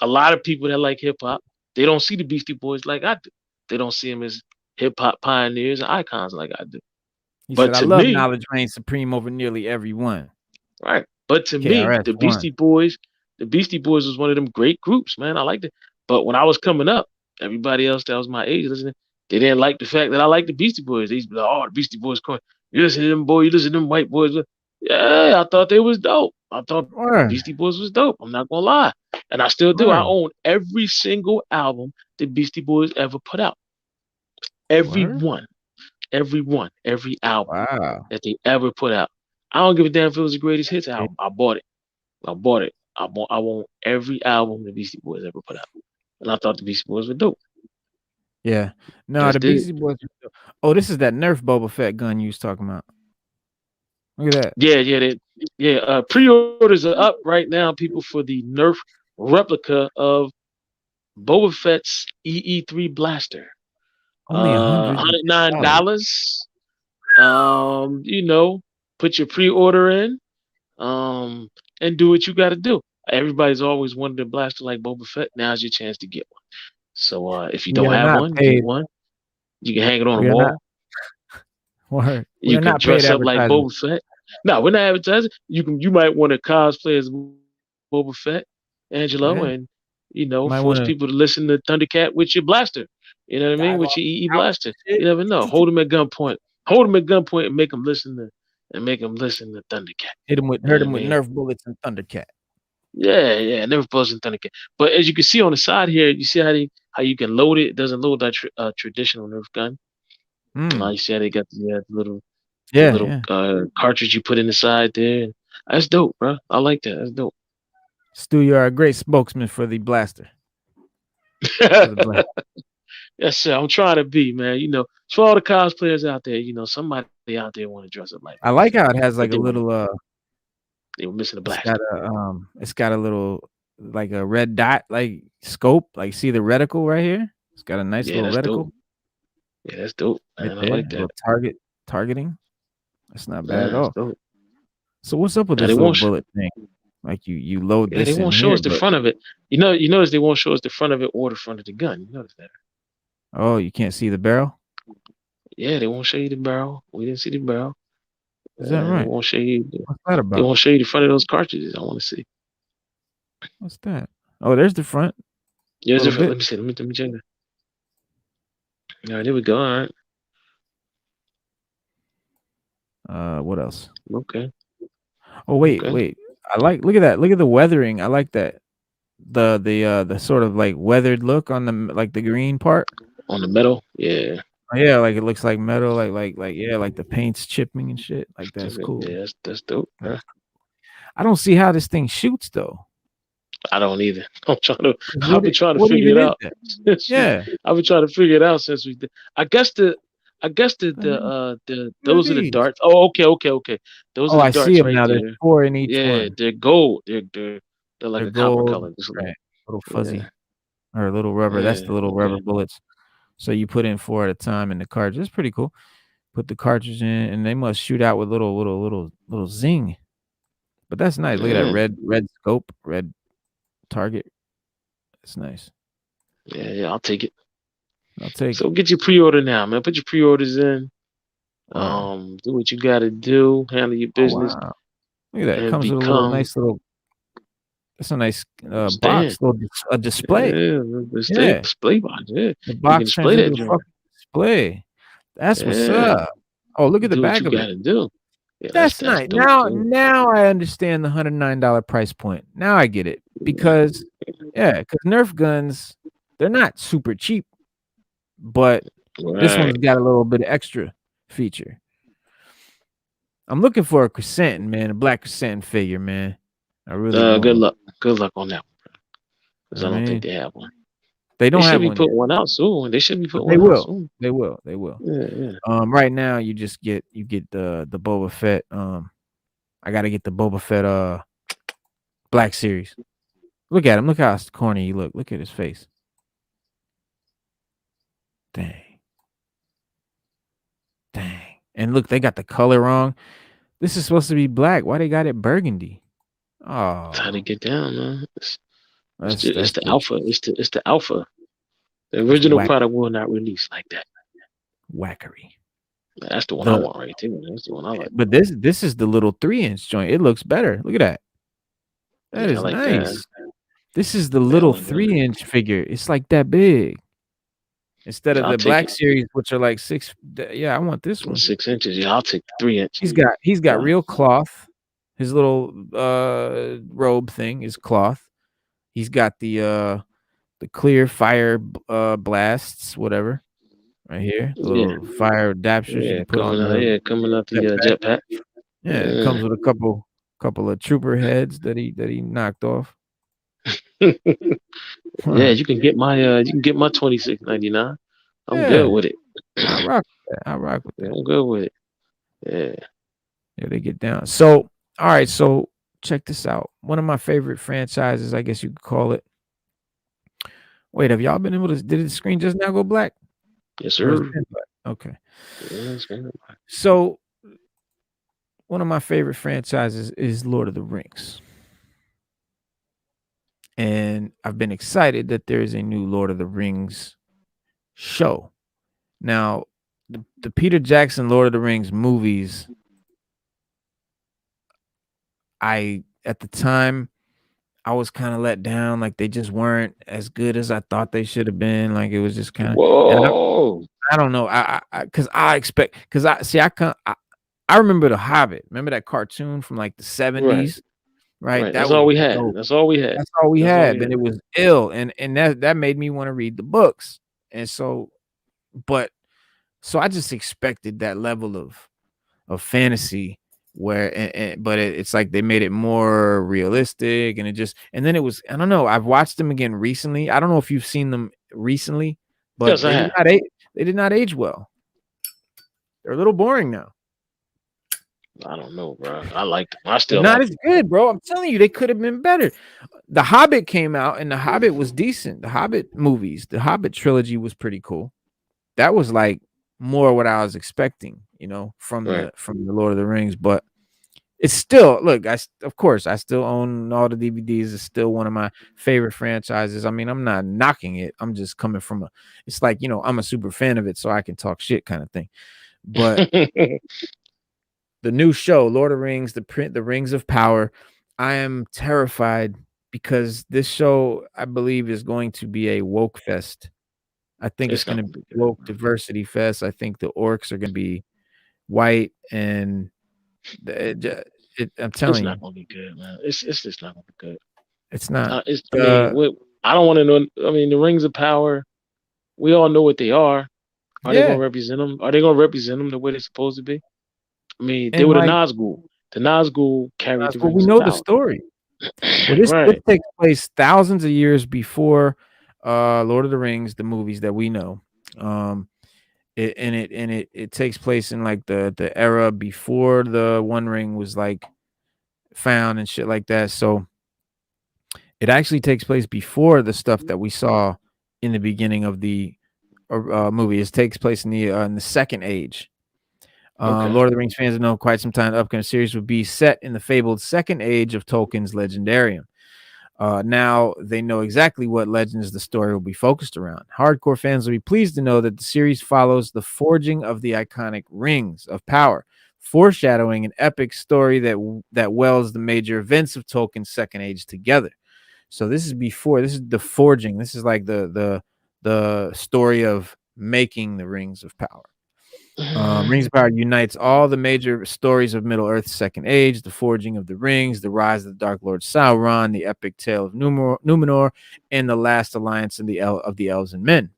S3: a lot of people that like hip hop, they don't see the Beastie Boys like I do. They don't see them as hip hop pioneers and icons like I do.
S1: He
S3: But
S1: said, "I
S3: to
S1: love
S3: me,
S1: knowledge reigns supreme over nearly everyone."
S3: right? But to me,
S1: KRS One.
S3: The Beastie Boys was one of them great groups, man. I liked it. But when I was coming up, everybody else that was my age listening, they didn't like the fact that I liked the Beastie Boys. They used to be like, "Oh, the Beastie Boys, corny. You listen to them boys, you listen to them white boys." Yeah, I thought they was dope. I thought
S1: Word.
S3: Beastie Boys was dope. I'm not gonna lie, and I still do. I
S1: Word.
S3: own every single album the Beastie Boys ever put out. Every
S1: Word.
S3: one, every album
S1: Wow.
S3: that they ever put out. I don't give a damn if it was the greatest hits
S1: Okay.
S3: album. I bought it. I bought it. I want every album the Beastie Boys ever put out, and I thought the Beastie Boys were dope.
S1: Yeah. No,
S3: Just
S1: the
S3: did.
S1: Beastie Boys. Oh, this is that Nerf Boba Fett gun you was talking about. Look at that.
S3: Yeah, yeah, yeah. Pre-orders are up right now, people, for the Nerf replica of Boba Fett's EE3 blaster.
S1: Only $110.
S3: $109. You know, put your pre-order in, um, and do what you got to do. Everybody's always wanted a blaster like Boba Fett. Now's your chance to get one. So if you
S1: We
S3: don't
S1: are
S3: have
S1: not
S3: one, get
S1: paid.
S3: one. You can hang it on the
S1: We are not.
S3: wall.
S1: Word. We
S3: You
S1: are
S3: can
S1: not paid
S3: dress up like
S1: advertisers.
S3: Boba Fett. No, we're not advertising. You might want to cosplay as Boba Fett, Angelo,
S1: Yeah.
S3: and
S1: Might
S3: force
S1: wanna
S3: people to listen to Thundercat with your blaster. You know what I mean?
S1: dive
S3: With
S1: off
S3: your EE
S1: the couch
S3: blaster.
S1: and
S3: You never know.
S1: shit.
S3: Hold them at gunpoint. Hold them at gunpoint and make them listen to Thundercat. You know
S1: Hurt
S3: what I
S1: him with
S3: mean?
S1: Nerf bullets and Thundercat.
S3: Yeah, yeah. Never buzzing Thundercat. But as you can see on the side here, you see how you can load it. It doesn't load like traditional Nerf gun.
S1: Mm.
S3: You see how they got the
S1: Yeah,
S3: little
S1: yeah.
S3: cartridge you put in the side there. That's dope, bro. I like that. That's dope.
S1: Stu, you are a great spokesman for the blaster. For the blaster.
S3: Yes, sir. I'm trying to be, man. For all the cosplayers out there, somebody out there want to dress up like
S1: I
S3: Boba
S1: like
S3: Fett,
S1: how it has
S3: but
S1: like a little
S3: they were missing a
S1: it's got
S3: blaster.
S1: a little like a red dot like scope. Like see the reticle right here? It's got a nice
S3: Yeah,
S1: little
S3: that's dope.
S1: reticle
S3: Yeah, that's dope,
S1: right
S3: man. I
S1: there.
S3: like
S1: A
S3: that.
S1: little targeting. That's not bad at
S3: Man, that's
S1: all.
S3: dope.
S1: So what's up with
S3: Now they
S1: this little
S3: won't.
S1: bullet thing? Like you load
S3: Yeah, they
S1: this in
S3: won't show
S1: here,
S3: us the
S1: but
S3: front of it. You notice they won't show us the front of it or the front of the gun. You notice that?
S1: oh, you can't see the barrel?
S3: Yeah, they won't show you the barrel. We didn't see the barrel.
S1: Is that
S3: They
S1: right?
S3: won't show you.
S1: What's that
S3: They
S1: about?
S3: won't show you the front of those cartridges. I want to see.
S1: What's that? Oh, there's the front.
S3: Yeah,
S1: A
S3: it's
S1: little
S3: different.
S1: bit.
S3: Let me see. Let me check that. All right, there we go. All right.
S1: What else?
S3: Okay.
S1: Oh,
S3: Okay.
S1: wait. Look at that. Look at the weathering. I like that. The sort of like weathered look on like the green part.
S3: On the metal. Yeah.
S1: Oh, yeah, like it looks like metal, like yeah, like the paint's chipping and shit. Like that's cool.
S3: Yeah, that's dope, bro.
S1: I don't see how this thing shoots though.
S3: I don't either. I've
S1: What
S3: been trying to
S1: what
S3: figure
S1: even
S3: it
S1: is
S3: out.
S1: that? Yeah.
S3: I've been trying to figure it out since we did. I guess
S1: The hell?
S3: the
S1: What are
S3: those are the
S1: these?
S3: darts. Oh, okay. Those are
S1: Oh,
S3: the
S1: I see
S3: darts
S1: them
S3: right
S1: now. There's
S3: there.
S1: 4 in each
S3: Yeah,
S1: one.
S3: they're gold. They're like
S1: They're
S3: a copper
S1: gold,
S3: color. Just
S1: right? Little
S3: yeah,
S1: fuzzy or a little rubber. That's
S3: yeah,
S1: the little rubber
S3: yeah,
S1: bullets. So you put in 4 at a time in the cartridge. It's pretty cool. Put the cartridge in, and they must shoot out with little zing. But that's nice. Look at that
S3: yeah,
S1: red scope, red target. It's nice.
S3: yeah. I'll take it.
S1: I'll take
S3: So
S1: it.
S3: get your pre-order now, man. Put your pre-orders in.
S1: Word.
S3: Do what you got to do. Handle your
S1: Oh
S3: business
S1: wow. Look at that. It
S3: and
S1: comes with a little
S3: become
S1: nice little. That's a nice
S3: stand.
S1: box, a display.
S3: Yeah,
S1: Yeah,
S3: display box. Yeah,
S1: the
S3: you can
S1: box turns
S3: display
S1: into
S3: that
S1: a
S3: joint.
S1: fucking display. That's what's
S3: Yeah,
S1: up. Oh, look at the
S3: do what
S1: back
S3: you
S1: of it.
S3: gotta do. Yeah,
S1: That's
S3: that's
S1: nice.
S3: dope
S1: Now
S3: too.
S1: now I understand the $109 price point. Now I get it. Because Nerf guns, they're not super cheap. but this
S3: Right.
S1: one's got a little bit of extra feature. I'm looking for a chrysanthemum, man, a black chrysanthemum figure, man. I really want
S3: Good
S1: one.
S3: luck. Good luck on that one, because
S1: I
S3: I don't think
S1: mean,
S3: they have one.
S1: they
S3: They
S1: don't
S3: should
S1: have
S3: be
S1: one yet,
S3: putting one out soon. They should be
S1: but
S3: putting
S1: they
S3: one out
S1: will.
S3: soon.
S1: They will. They will.
S3: Yeah, yeah.
S1: Right now you just get the Boba Fett. I gotta get the Boba Fett Black Series. Look at him. Look how corny he look. Look at his face. Dang. Dang. And look, they got the color wrong. This is supposed to be black. Why they got it burgundy?
S3: That's how they
S1: Oh,
S3: get down, man. It's
S1: that's
S3: the
S1: just
S3: alpha. It's the alpha. The
S1: that's
S3: original product will not release like that.
S1: wackery.
S3: That's the one I
S1: The
S3: want right there. That's the one I like.
S1: but this is the little 3-inch joint. It looks better. Look at that. That
S3: Yeah, I
S1: is
S3: like that.
S1: nice. This is the
S3: Yeah, I
S1: little
S3: like that.
S1: 3-inch figure. It's like that big. Instead of
S3: I'll
S1: the
S3: take
S1: black
S3: it.
S1: series, which are like yeah, I want this one.
S3: 6 inches. Yeah, I'll take the 3 inch.
S1: He's got
S3: Wow.
S1: real cloth. His little robe thing is cloth. He's got the clear fire blasts, whatever, right here. The
S3: Yeah,
S1: little fire adapters you
S3: yeah,
S1: can put on the
S3: coming out the
S1: jetpack.
S3: jetpack.
S1: Yeah, it comes with a couple of trooper heads that he knocked off.
S3: Yeah. Yeah,
S1: Huh.
S3: you can get my 26.99. I'm good
S1: Yeah,
S3: with it.
S1: I rock with that. I rock with
S3: Yeah,
S1: that.
S3: I'm good with it. Yeah.
S1: Yeah, they get down. So, all right, so check this out. One of my favorite franchises, I guess you could call it. Wait, have y'all been able to did the screen just now go black?
S3: Yes,
S1: Or has
S3: sir.
S1: it been black? Okay.
S3: Yeah, it's good.
S1: So, one of my favorite franchises is Lord of the Rings. And I've been excited that there is a new Lord of the Rings show. Now, the Peter Jackson Lord of the Rings movies, at the time I was kind of let down, like they just weren't as good as I thought they should have been. Like it was just kind of, and
S3: Whoa.
S1: I don't know, because I expect, because I see, I remember The Hobbit. Remember that cartoon from like the
S3: Right.
S1: 70s, right?
S3: Right.
S1: That
S3: That's
S1: was
S3: all we had.
S1: dope.
S3: That's all we had.
S1: That's all we
S3: That's all
S1: had,
S3: we
S1: but
S3: had.
S1: it was ill, and that made me want to read the books, and so, but so I just expected that level of fantasy where but it's like they made it more realistic and it just and then it was I don't know, I've watched them again recently. I don't know if you've seen them recently, but
S3: Yes, I have.
S1: they did not age well. They're a little boring now.
S3: I don't know, bro. I liked them. I
S1: They're
S3: still
S1: not
S3: like
S1: as good, bro. I'm telling you, they could have been better. The Hobbit came out and The Hobbit was decent. The Hobbit movies, the Hobbit trilogy was pretty cool. That was like more what I was expecting, from
S3: them. Right.
S1: the Lord of the Rings, but it's still look, of course, I still own all the DVDs. It's still one of my favorite franchises. I mean, I'm not knocking it. I'm just coming from it's like, I'm a super fan of it, so I can talk shit kind of thing. But the new show, Lord of the Rings, the Rings of Power, I am terrified because this show, I believe, is going to be a woke fest. I think it's
S3: It's not
S1: going to
S3: gonna
S1: be
S3: be good.
S1: woke diversity fest. I think the orcs are going to be white and I'm
S3: It's
S1: telling you,
S3: not gonna be good, man. It's just not gonna be good.
S1: it's not.
S3: It's. I mean, I don't want to know. I mean, the Rings of Power. We all know what they are. Are they
S1: Yeah,
S3: gonna represent them? Are they gonna represent them the way they're supposed to be? I mean, they
S1: and
S3: were the
S1: like
S3: Nazgul. The Nazgul carried the
S1: well, we
S3: Rings of
S1: know the
S3: Power.
S1: story. Well, this
S3: Right.
S1: takes place thousands of years before Lord of the Rings, the movies that we know. Um, it takes place in like the era before the One Ring was like found and shit like that. So it actually takes place before the stuff that we saw in the beginning of the movie. It takes place in the Second Age.
S3: Okay.
S1: Lord of the Rings fans have known quite some time the upcoming series would be set in the fabled Second Age of Tolkien's Legendarium. Now they know exactly what legends the story will be focused around. Hardcore fans will be pleased to know that the series follows the forging of the iconic Rings of Power, foreshadowing an epic story that welds the major events of Tolkien's Second Age together. So this is before. This is the forging. This is like the story of making the Rings of Power. Rings of Power unites all the major stories of Middle Earth's Second Age: the forging of the rings, the rise of the Dark Lord Sauron, the epic tale of Numenor, and the last alliance of the elves and men.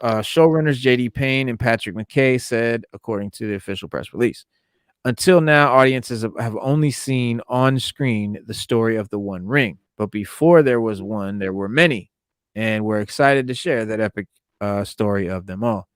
S1: Showrunners J.D. Payne and Patrick McKay said, according to the official press release. Until now, audiences have only seen on screen the story of the One Ring. But before there was one, there were many. And we're excited to share that epic story of them all.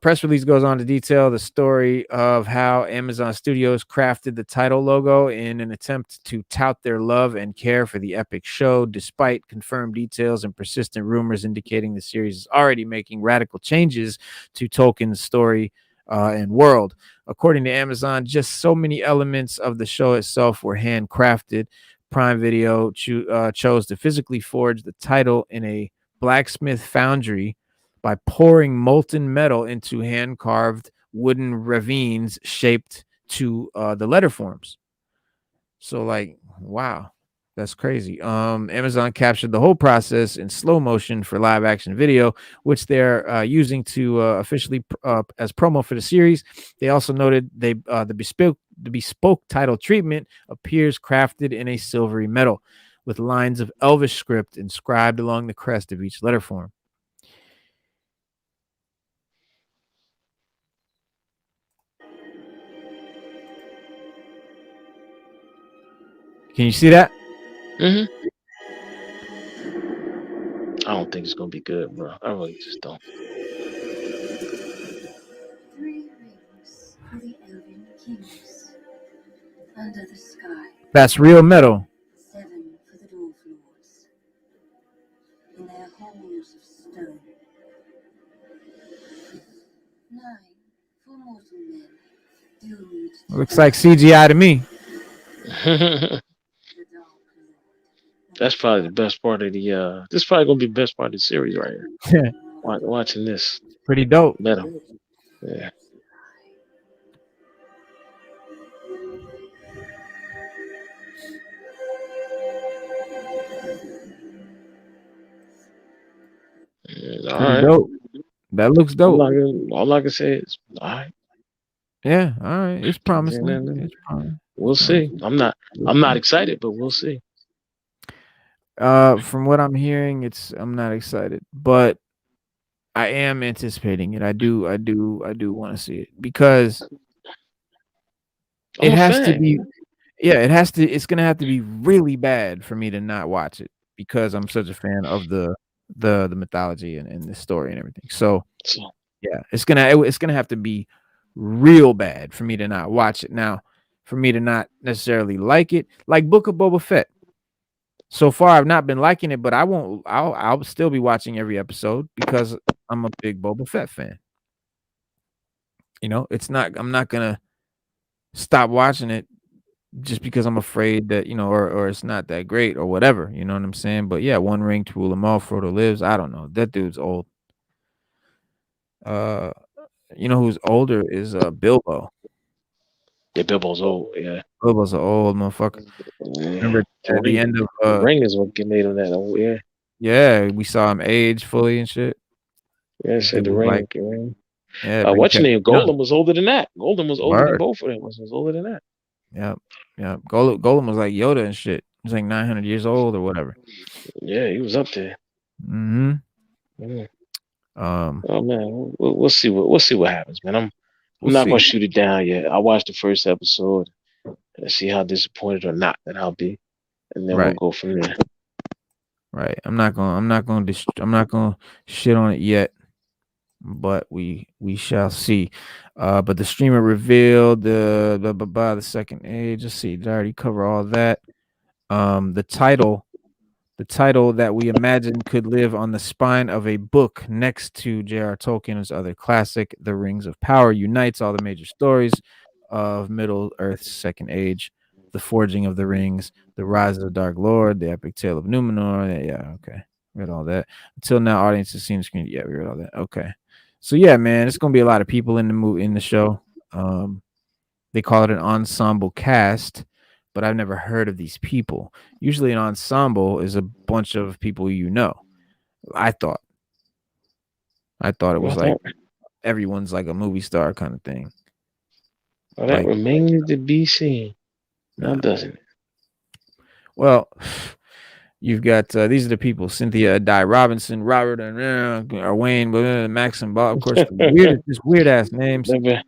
S1: Press release goes on to detail the story of how Amazon Studios crafted the title logo in an attempt to tout their love and care for the epic show, despite confirmed details and persistent rumors indicating the series is already making radical changes to Tolkien's story and world. According to Amazon, just so many elements of the show itself were handcrafted. Prime Video chose to physically forge the title in a blacksmith foundry by pouring molten metal into hand-carved wooden ravines shaped to the letter forms. So, like, wow, that's crazy. Amazon captured the whole process in slow motion for live action video, which they're using to officially as promo for the series. They also noted the bespoke title treatment appears crafted in a silvery metal with lines of Elvish script inscribed along the crest of each letter form. Can you see that?
S3: I don't think it's gonna be good, bro. I really just don't.
S2: 3 rings for the elven kings under the sky.
S1: That's real metal.
S2: 7 for the dwarf lords in their halls of stone. 9 for mortal men doomed to
S1: Looks like CGI to me.
S2: the dark lord.
S3: That's probably the best part of the. This is probably gonna be the best part of the series right here. Watching this
S1: Pretty dope.
S3: metal. Yeah. All
S1: Pretty
S3: right.
S1: dope. That looks dope.
S3: All I can say is, all right.
S1: Yeah, all right. It's promising. It's
S3: promising. We'll see. I'm not excited, but we'll see.
S1: From what I'm hearing, I'm not excited, but I am anticipating it. I do want to see it because it has to be. Yeah, it has to. It's gonna have to be really bad for me to not watch it because I'm such a fan of the mythology and the story and everything. So yeah, it's gonna have to be real bad for me to not watch it. Now, for me to not necessarily like it, like Book of Boba Fett. So far, I've not been liking it, but I'll still be watching every episode because I'm a big Boba Fett fan. You know, I'm not gonna stop watching it just because I'm afraid that, or it's not that great or whatever. You know what I'm saying? But yeah, One Ring to rule them all. Frodo lives. I don't know. That dude's old. You know who's older is Bilbo.
S3: Yeah, Bilbo's old. Yeah,
S1: Bilbo's an old motherfucker.
S3: Yeah.
S1: Remember at the end of
S3: the ring is what made him that old. Yeah.
S1: Yeah, we saw him age fully and shit.
S3: Yeah, said the ring.
S1: Like,
S3: yeah, what's your name? Golem was older than that. Golem was older than both of them. Was older than that.
S1: Yeah. Golem was like Yoda and shit. He was like 900 years old or whatever.
S3: Yeah, he was up there.
S1: Yeah.
S3: Oh man, we'll see what happens, man. I'm not gonna shoot it down yet. I'll watch the first episode and see how disappointed or not that I'll be, and then we'll go from there.
S1: Right. I'm not gonna shit on it yet, but we shall see. But the streamer revealed the second age. Let's see. Did I already cover all that? The title that we imagine could live on the spine of a book next to J.R. Tolkien's other classic, The Rings of Power, unites all the major stories of Middle Earth's Second Age, the forging of the rings, the rise of the Dark Lord, the epic tale of Numenor. Yeah, okay. Read all that. Until now, audiences seen the screen. Yeah, we read all that. Okay. So yeah, man, it's gonna be a lot of people in the show. They call it an ensemble cast, but I've never heard of these people. Usually an ensemble is a bunch of people you know. I thought it was like everyone's like a movie star kind of thing.
S3: Well, that remains to be seen. Now doesn't it?
S1: Well, You've got these are the people: Cynthia Di Robinson, Robert or Wayne, Max and Bob. Of course, the weirdest, just weird ass names.
S3: never,
S1: It's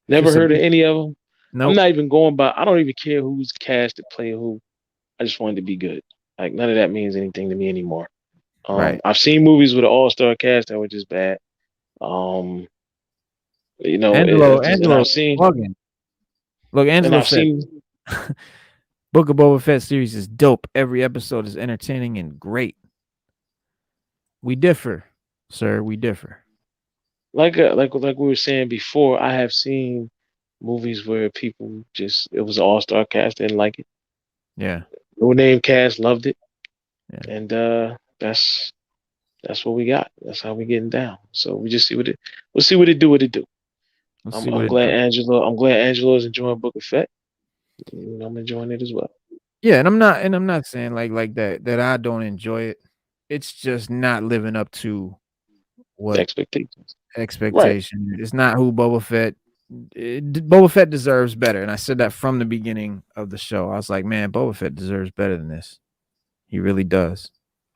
S3: never
S1: just a
S3: heard of
S1: big
S3: any of them. I'm
S1: nope.
S3: not even going by. I don't even care who's cast to play who. I just wanted to be good. Like none of that means anything to me anymore.
S1: Right.
S3: I've seen movies with an all-star cast that were just bad. Um, and
S1: Angelo, plugging. Look, Angelo
S3: I've
S1: said,
S3: seen
S1: "Book of Boba Fett series is dope. Every episode is entertaining and great." We differ, sir. We differ.
S3: like we were saying before. I have seen movies where people just it was an all-star cast, didn't like it.
S1: Yeah.
S3: No name cast loved it,
S1: Yeah.
S3: and that's what we got. That's how we getting down. So we just we'll see what it do. What it do.
S1: Let's see
S3: I'm
S1: what
S3: I'm
S1: it
S3: glad
S1: does.
S3: Angelo is enjoying Book of Fett. I'm enjoying it as well.
S1: Yeah, and I'm not saying like that I don't enjoy it. It's just not living up to
S3: The
S1: what
S3: expectations. Right.
S1: expectation. It's not who Boba Fett. Boba Fett deserves better, and I said that from the beginning of the show. I was like, man, Boba Fett deserves better than this. He really does.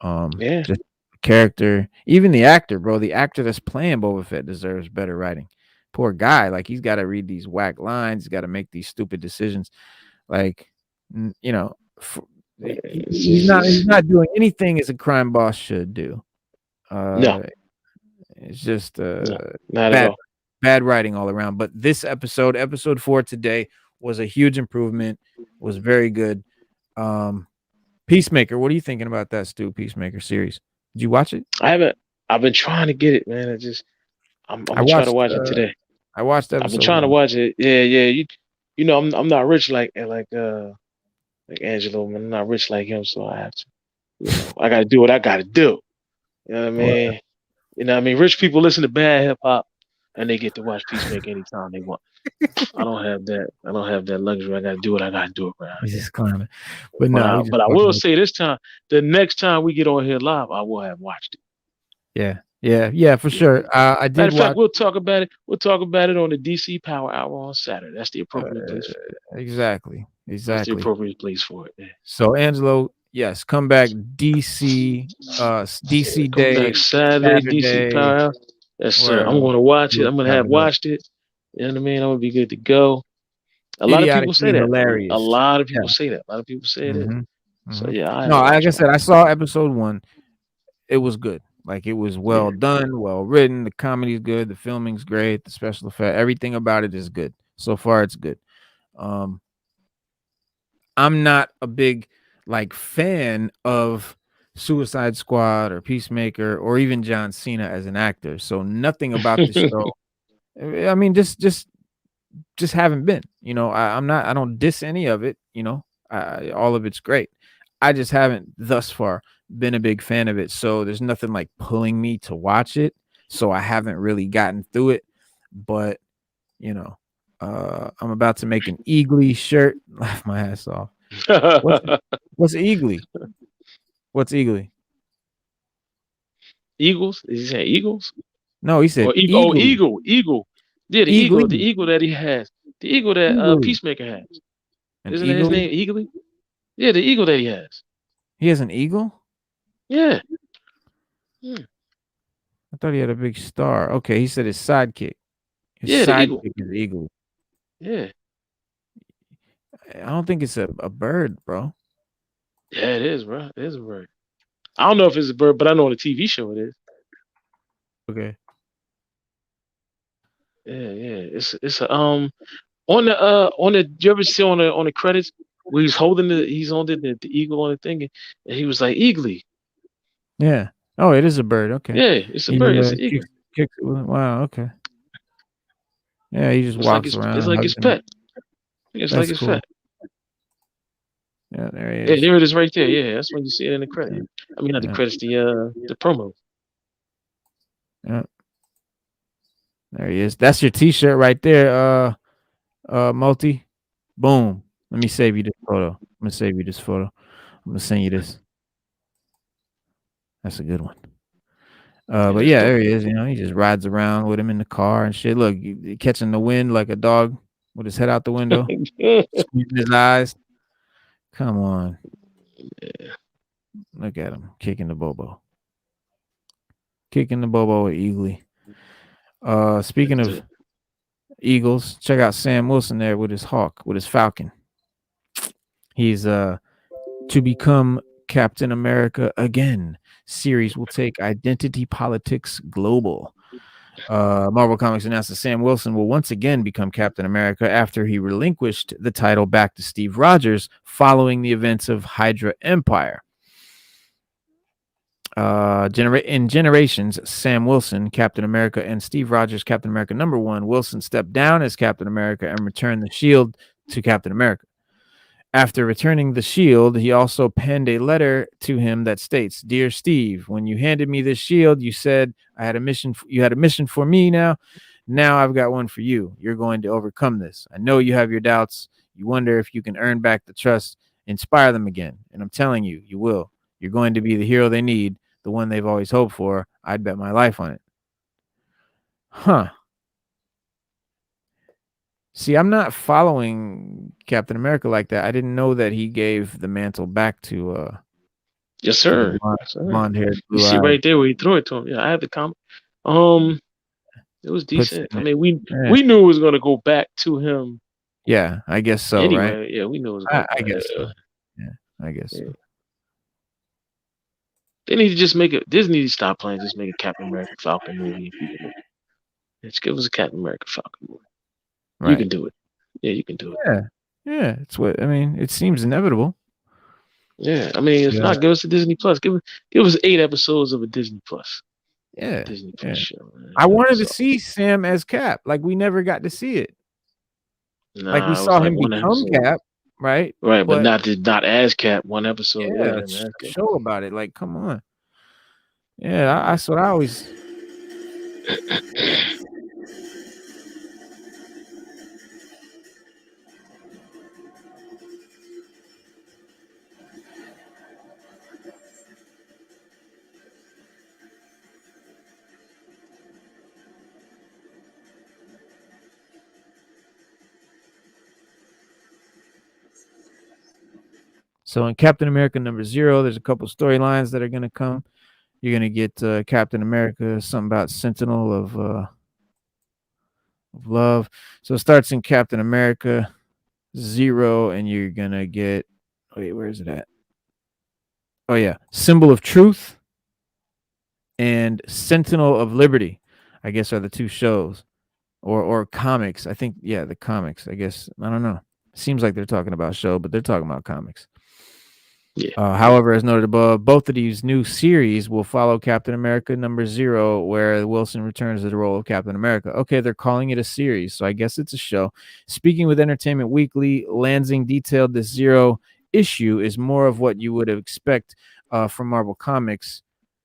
S3: Yeah.
S1: Just the character, even the actor, bro. The actor that's playing Boba Fett deserves better writing. Poor guy, like he's got to read these whack lines. He's got to make these stupid decisions. Like, you know, he's not doing anything as a crime boss should do.
S3: No,
S1: It's just
S3: no, not at
S1: bad
S3: all.
S1: bad writing all around. But this episode 4 today was a huge improvement. Was very good. Peacemaker, what are you thinking about that, Stu? Peacemaker series? Did you watch it?
S3: I haven't. I've been trying to get it, man. I'm
S1: I
S3: gonna try to
S1: watched
S3: watch it today.
S1: I watched
S3: I've been
S1: episode
S3: trying to
S1: 1.
S3: watch it. Yeah, yeah. You know, I'm not rich like Angelo, man. I'm not rich like him, so I have to. I got to do what I got to do. You know what I
S1: Well,
S3: mean? You know what I mean? Rich people listen to bad hip hop, and they get to watch Peacemaker anytime they want. I don't have that. I don't have that luxury. I got to do what I got to do around
S1: he's
S3: here.
S1: just climbing. But no, we just
S3: But I
S1: talking
S3: will
S1: about
S3: say this time, the next time we get on here live, I will have watched it.
S1: yeah, for sure. I
S3: Matter
S1: did
S3: of fact,
S1: watch
S3: we'll talk about it. We'll talk about it on the DC Power Hour on Saturday. That's the
S1: uh,
S3: appropriate place for it.
S1: exactly.
S3: That's the
S1: Exactly.
S3: appropriate place for it. Yeah.
S1: So Angelo, yes, come back DC DC
S3: Come
S1: Day
S3: back Saturday, DC
S1: Saturday
S3: Power Hour. Yes, sir. I'm
S1: where
S3: going to watch it.
S1: we'll
S3: I'm going to
S1: chop
S3: have
S1: it up.
S3: watched it. You know what I mean? I'm going to be good to go. A lot of people say
S1: Idiotically
S3: that. A
S1: hilarious.
S3: lot of
S1: Yeah.
S3: people say that. A lot of people say it is.
S1: Mhm.
S3: So
S1: Mhm.
S3: yeah, I have
S1: No,
S3: to
S1: like
S3: watch
S1: I
S3: it.
S1: said, I saw episode 1. It was good. Like it was well
S3: Yeah.
S1: done, well written. The comedy's good. The filming's great. The special effect, everything about it is good. So far, it's good. Um, I'm not a big like fan of Suicide Squad or Peacemaker or even John Cena as an actor. So nothing about the show. I mean, just haven't been. You know, I'm not. I don't diss any of it. You know, all of it's great. I just haven't thus far been a big fan of it. So there's nothing like pulling me to watch it. So I haven't really gotten through it. But you know, I'm about to make an Eagly shirt. Laugh my ass off. What's what's Eagly? What's Eagly?
S3: Eagles? Is he saying Eagles?
S1: No, he said
S3: Or eagle? Oh,
S1: Eagly.
S3: eagle. Yeah, the
S1: Eagly.
S3: eagle that he has, the eagle that
S1: Eagly.
S3: Peacemaker has.
S1: An
S3: Isn't that his
S1: eagly?
S3: name, Eagly? Yeah, the eagle that he has.
S1: He has an eagle?
S3: Yeah. Hmm.
S1: I thought he had a big star. Okay, he said his sidekick. His
S3: Yeah, the eagle.
S1: sidekick is Eagle.
S3: Yeah.
S1: I don't think it's a bird, bro.
S3: Yeah, it is, bro. It is a bird. I don't know if it's a bird, but I know on the TV show it is.
S1: Okay.
S3: Yeah, yeah. It's a on the you ever see on the credits where he's on the eagle on the thing and he was like Eagly.
S1: Yeah. Oh, it is a bird. Okay.
S3: Yeah, it's a bird.
S1: He
S3: It's an eagle.
S1: kicks it wow. Okay. Yeah, he just walks
S3: It's
S1: around
S3: like his
S1: hugging it.
S3: pet. It's like
S1: That's
S3: his
S1: cool.
S3: pet.
S1: Yeah, there he
S3: Yeah,
S1: is.
S3: there it is right there. Yeah, that's when you see it in the credit. I mean, not the
S1: Yeah.
S3: credits, the promo.
S1: Yeah. There he is. That's your T-shirt right there. Multi. Boom. Let me save you this photo. I'm gonna save you this photo. I'm gonna send you this. That's a good one.
S3: Yeah,
S1: But
S3: that's
S1: yeah,
S3: dope.
S1: there he is. You know, he just rides around with him in the car and shit. Look, catching the wind like a dog with his head out the window, squeezing his eyes. Come on.
S3: Yeah.
S1: Look at him kicking the bobo. Kicking the bobo with Eagly. Speaking of Eagles, check out Sam Wilson there with his hawk, with his falcon. He's to become Captain America again. Series will take identity politics global. Marvel Comics announced that Sam Wilson will once again become Captain America after he relinquished the title back to Steve Rogers following the events of Hydra Empire. In Generations, Sam Wilson, Captain America, and Steve Rogers, Captain America #1. Wilson stepped down as Captain America and returned the shield to Captain America. After returning the shield, he also penned a letter to him that states, "Dear Steve, when you handed me this shield, you said I had a mission. You had a mission for me now. Now I've got one for you. You're going to overcome this. I know you have your doubts. You wonder if you can earn back the trust, inspire them again. And I'm telling you, you will. You're going to be the hero they need, the one they've always hoped for. I'd bet my life on it." Huh. See, I'm not following Captain America like that. I didn't know that he gave the mantle back to
S3: Yes,
S1: to the
S3: sir. Yes, sir.
S1: blonde-haired,
S3: You see
S1: blue-eyed.
S3: right there where he threw it to him. Yeah, I had the comic. It was decent. I mean, we knew it was gonna go back to him.
S1: Yeah, I guess so,
S3: anyway,
S1: right?
S3: yeah, we knew it was gonna
S1: I guess so. Yeah, I guess so.
S3: They need to just make it. Disney needs to stop playing. Just make a Captain America Falcon movie. Let's give us a Captain America Falcon movie.
S1: Right.
S3: You can do it. Yeah, you can do it.
S1: Yeah. It's what I mean. It seems inevitable.
S3: Yeah, I mean, if not, give us a Disney Plus. Give us 8 episodes of a Disney Plus.
S1: Yeah,
S3: Disney Plus show. Man.
S1: I wanted to see Sam as Cap. Like we never got to see it.
S3: Nah,
S1: like we saw him become Cap, right?
S3: Right, but not as Cap. One episode.
S1: Yeah, show about it. Like, come on. Yeah, that's what I always. So in Captain America #0, there's a couple storylines that are going to come. You're going to get Captain America, something about Sentinel of Love. So it starts in Captain America 0, and you're going to get, wait, where is it at? Oh, yeah. Symbol of Truth and Sentinel of Liberty, I guess, are the two shows. Or comics. I think, yeah, the comics, I guess. I don't know. Seems like they're talking about show, but they're talking about comics.
S3: Yeah.
S1: However, as noted above, both of these new series will follow Captain America #0, where Wilson returns to the role of Captain America. Okay, they're calling it a series, so I guess it's a show. Speaking with Entertainment Weekly, Lansing detailed this 0 issue is more of what you would expect from Marvel Comics,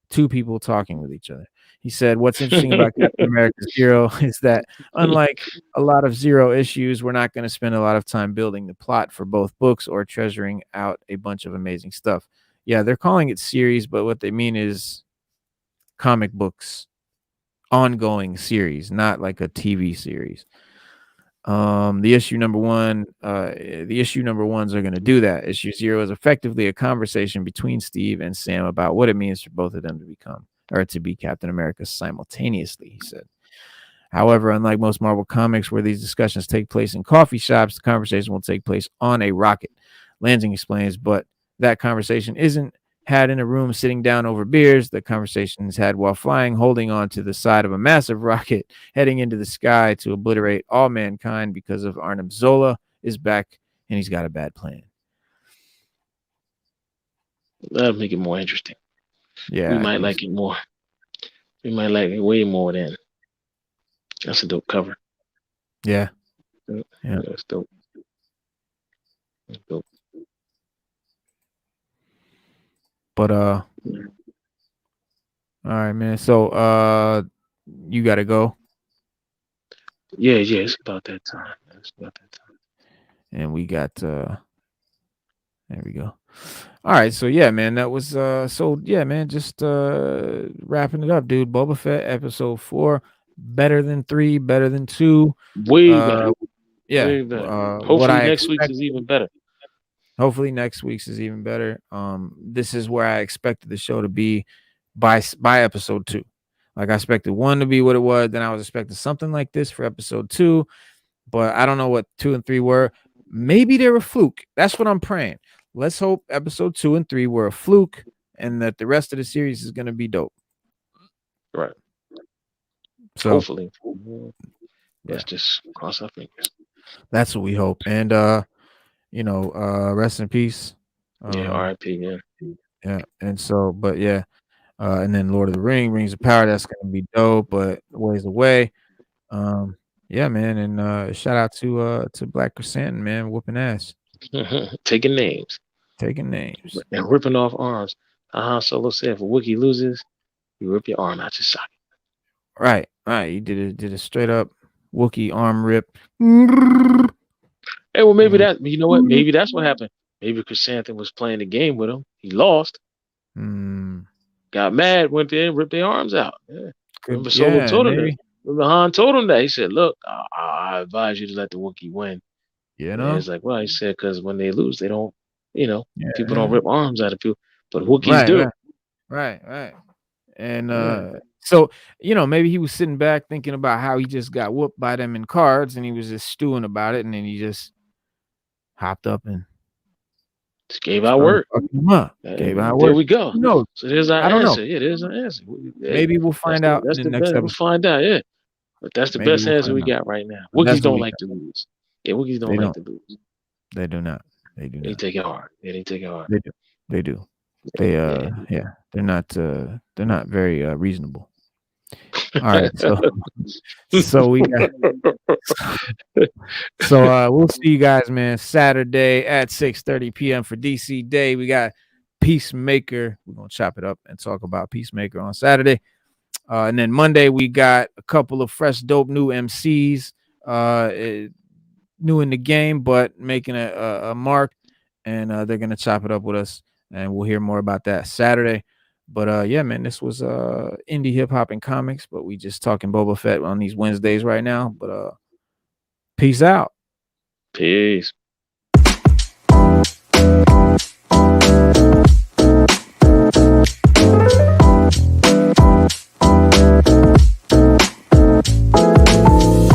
S1: two people talking with each other. He said, "What's interesting about Captain America 0 is that unlike a lot of 0 issues, we're not going to spend a lot of time building the plot for both books or treasuring out a bunch of amazing stuff." Yeah, they're calling it series, but what they mean is comic books, ongoing series, not like a TV series. The issue #1, the issue #1s are going to do that. Issue 0 is effectively a conversation between Steve and Sam about what it means for both of them to become or to be Captain America simultaneously, he said. However, unlike most Marvel comics where these discussions take place in coffee shops, the conversation will take place on a rocket. Lansing explains, but that conversation isn't had in a room sitting down over beers. The conversation is had while flying, holding on to the side of a massive rocket, heading into the sky to obliterate all mankind because of Arnim Zola is back and he's got a bad plan.
S3: That'll make it more interesting.
S1: Yeah,
S3: we might like it more. We might like it way more than. That's a dope cover.
S1: Yeah.
S3: That's dope. That's dope.
S1: But all right, man. So you gotta go.
S3: Yeah, it's about that time. It's about that time.
S1: And we got there we go. All right, so yeah, man, that was man, just wrapping it up, dude. Boba Fett episode 4, better than 3, better than 2.
S3: Way better.
S1: Yeah.
S3: Way better. Hopefully next week's is even better.
S1: Hopefully next week's is even better. This is where I expected the show to be by episode 2. Like I expected 1 to be what it was, then I was expecting something like this for episode 2, but I don't know what 2 and 3 were. Maybe they were a fluke. That's what I'm praying. Let's hope episode 2 and 3 were a fluke and that the rest of the series is going to be dope.
S3: Right.
S1: So
S3: hopefully. Let's
S1: yeah,
S3: just cross our fingers.
S1: that's what we hope. And rest in peace.
S3: Yeah, R.I.P. Yeah.
S1: Yeah, and so, but yeah, and then Lord of the Rings of Power, that's gonna be dope, but ways away. Yeah, man, and shout out to Black Chrysanthemum, man, whooping ass,
S3: Taking names
S1: taking names.
S3: and ripping off arms. Han Solo said, if a Wookiee loses, you rip your arm out your socket.
S1: Right. You did a straight up Wookiee arm rip.
S3: Hey, well, maybe that, you know what? Maybe that's what happened. Maybe Chrysanthemum was playing the game with him. He lost. Got mad, went there and ripped their arms out. Yeah. Remember Solo told him that. Remember Han told him that. He said, look, I advise you to let the Wookiee win.
S1: You know?
S3: And it's like, well, he said, because when they lose, they don't, people don't rip arms out of people. But Wookiees
S1: right,
S3: do.
S1: Right. And so, maybe he was sitting back thinking about how he just got whooped by them in cards and he was just stewing about it, and then he just hopped up and
S3: just gave out work. There we go.
S1: No,
S3: so there's our answer. Yeah, there's our answer.
S1: Maybe we'll find out in the next episode.
S3: We'll find out, yeah. But that's the best answer we got right now. Wookiees don't like to lose. Yeah, Wookiees don't like to lose.
S1: They do not. They do not.
S3: They take it hard. Yeah, they take it hard.
S1: They do. They're not very reasonable. All right, so we got we'll see you guys, man, Saturday at 6:30 p.m. for DC Day. We got Peacemaker. We're gonna chop it up and talk about Peacemaker on Saturday. And then Monday we got a couple of fresh, dope new MCs, new in the game, but making a mark, and they're gonna chop it up with us, and we'll hear more about that Saturday. But yeah, man, this was indie hip hop and comics, but we just talking Boba Fett on these Wednesdays right now. But peace out.
S3: Peace.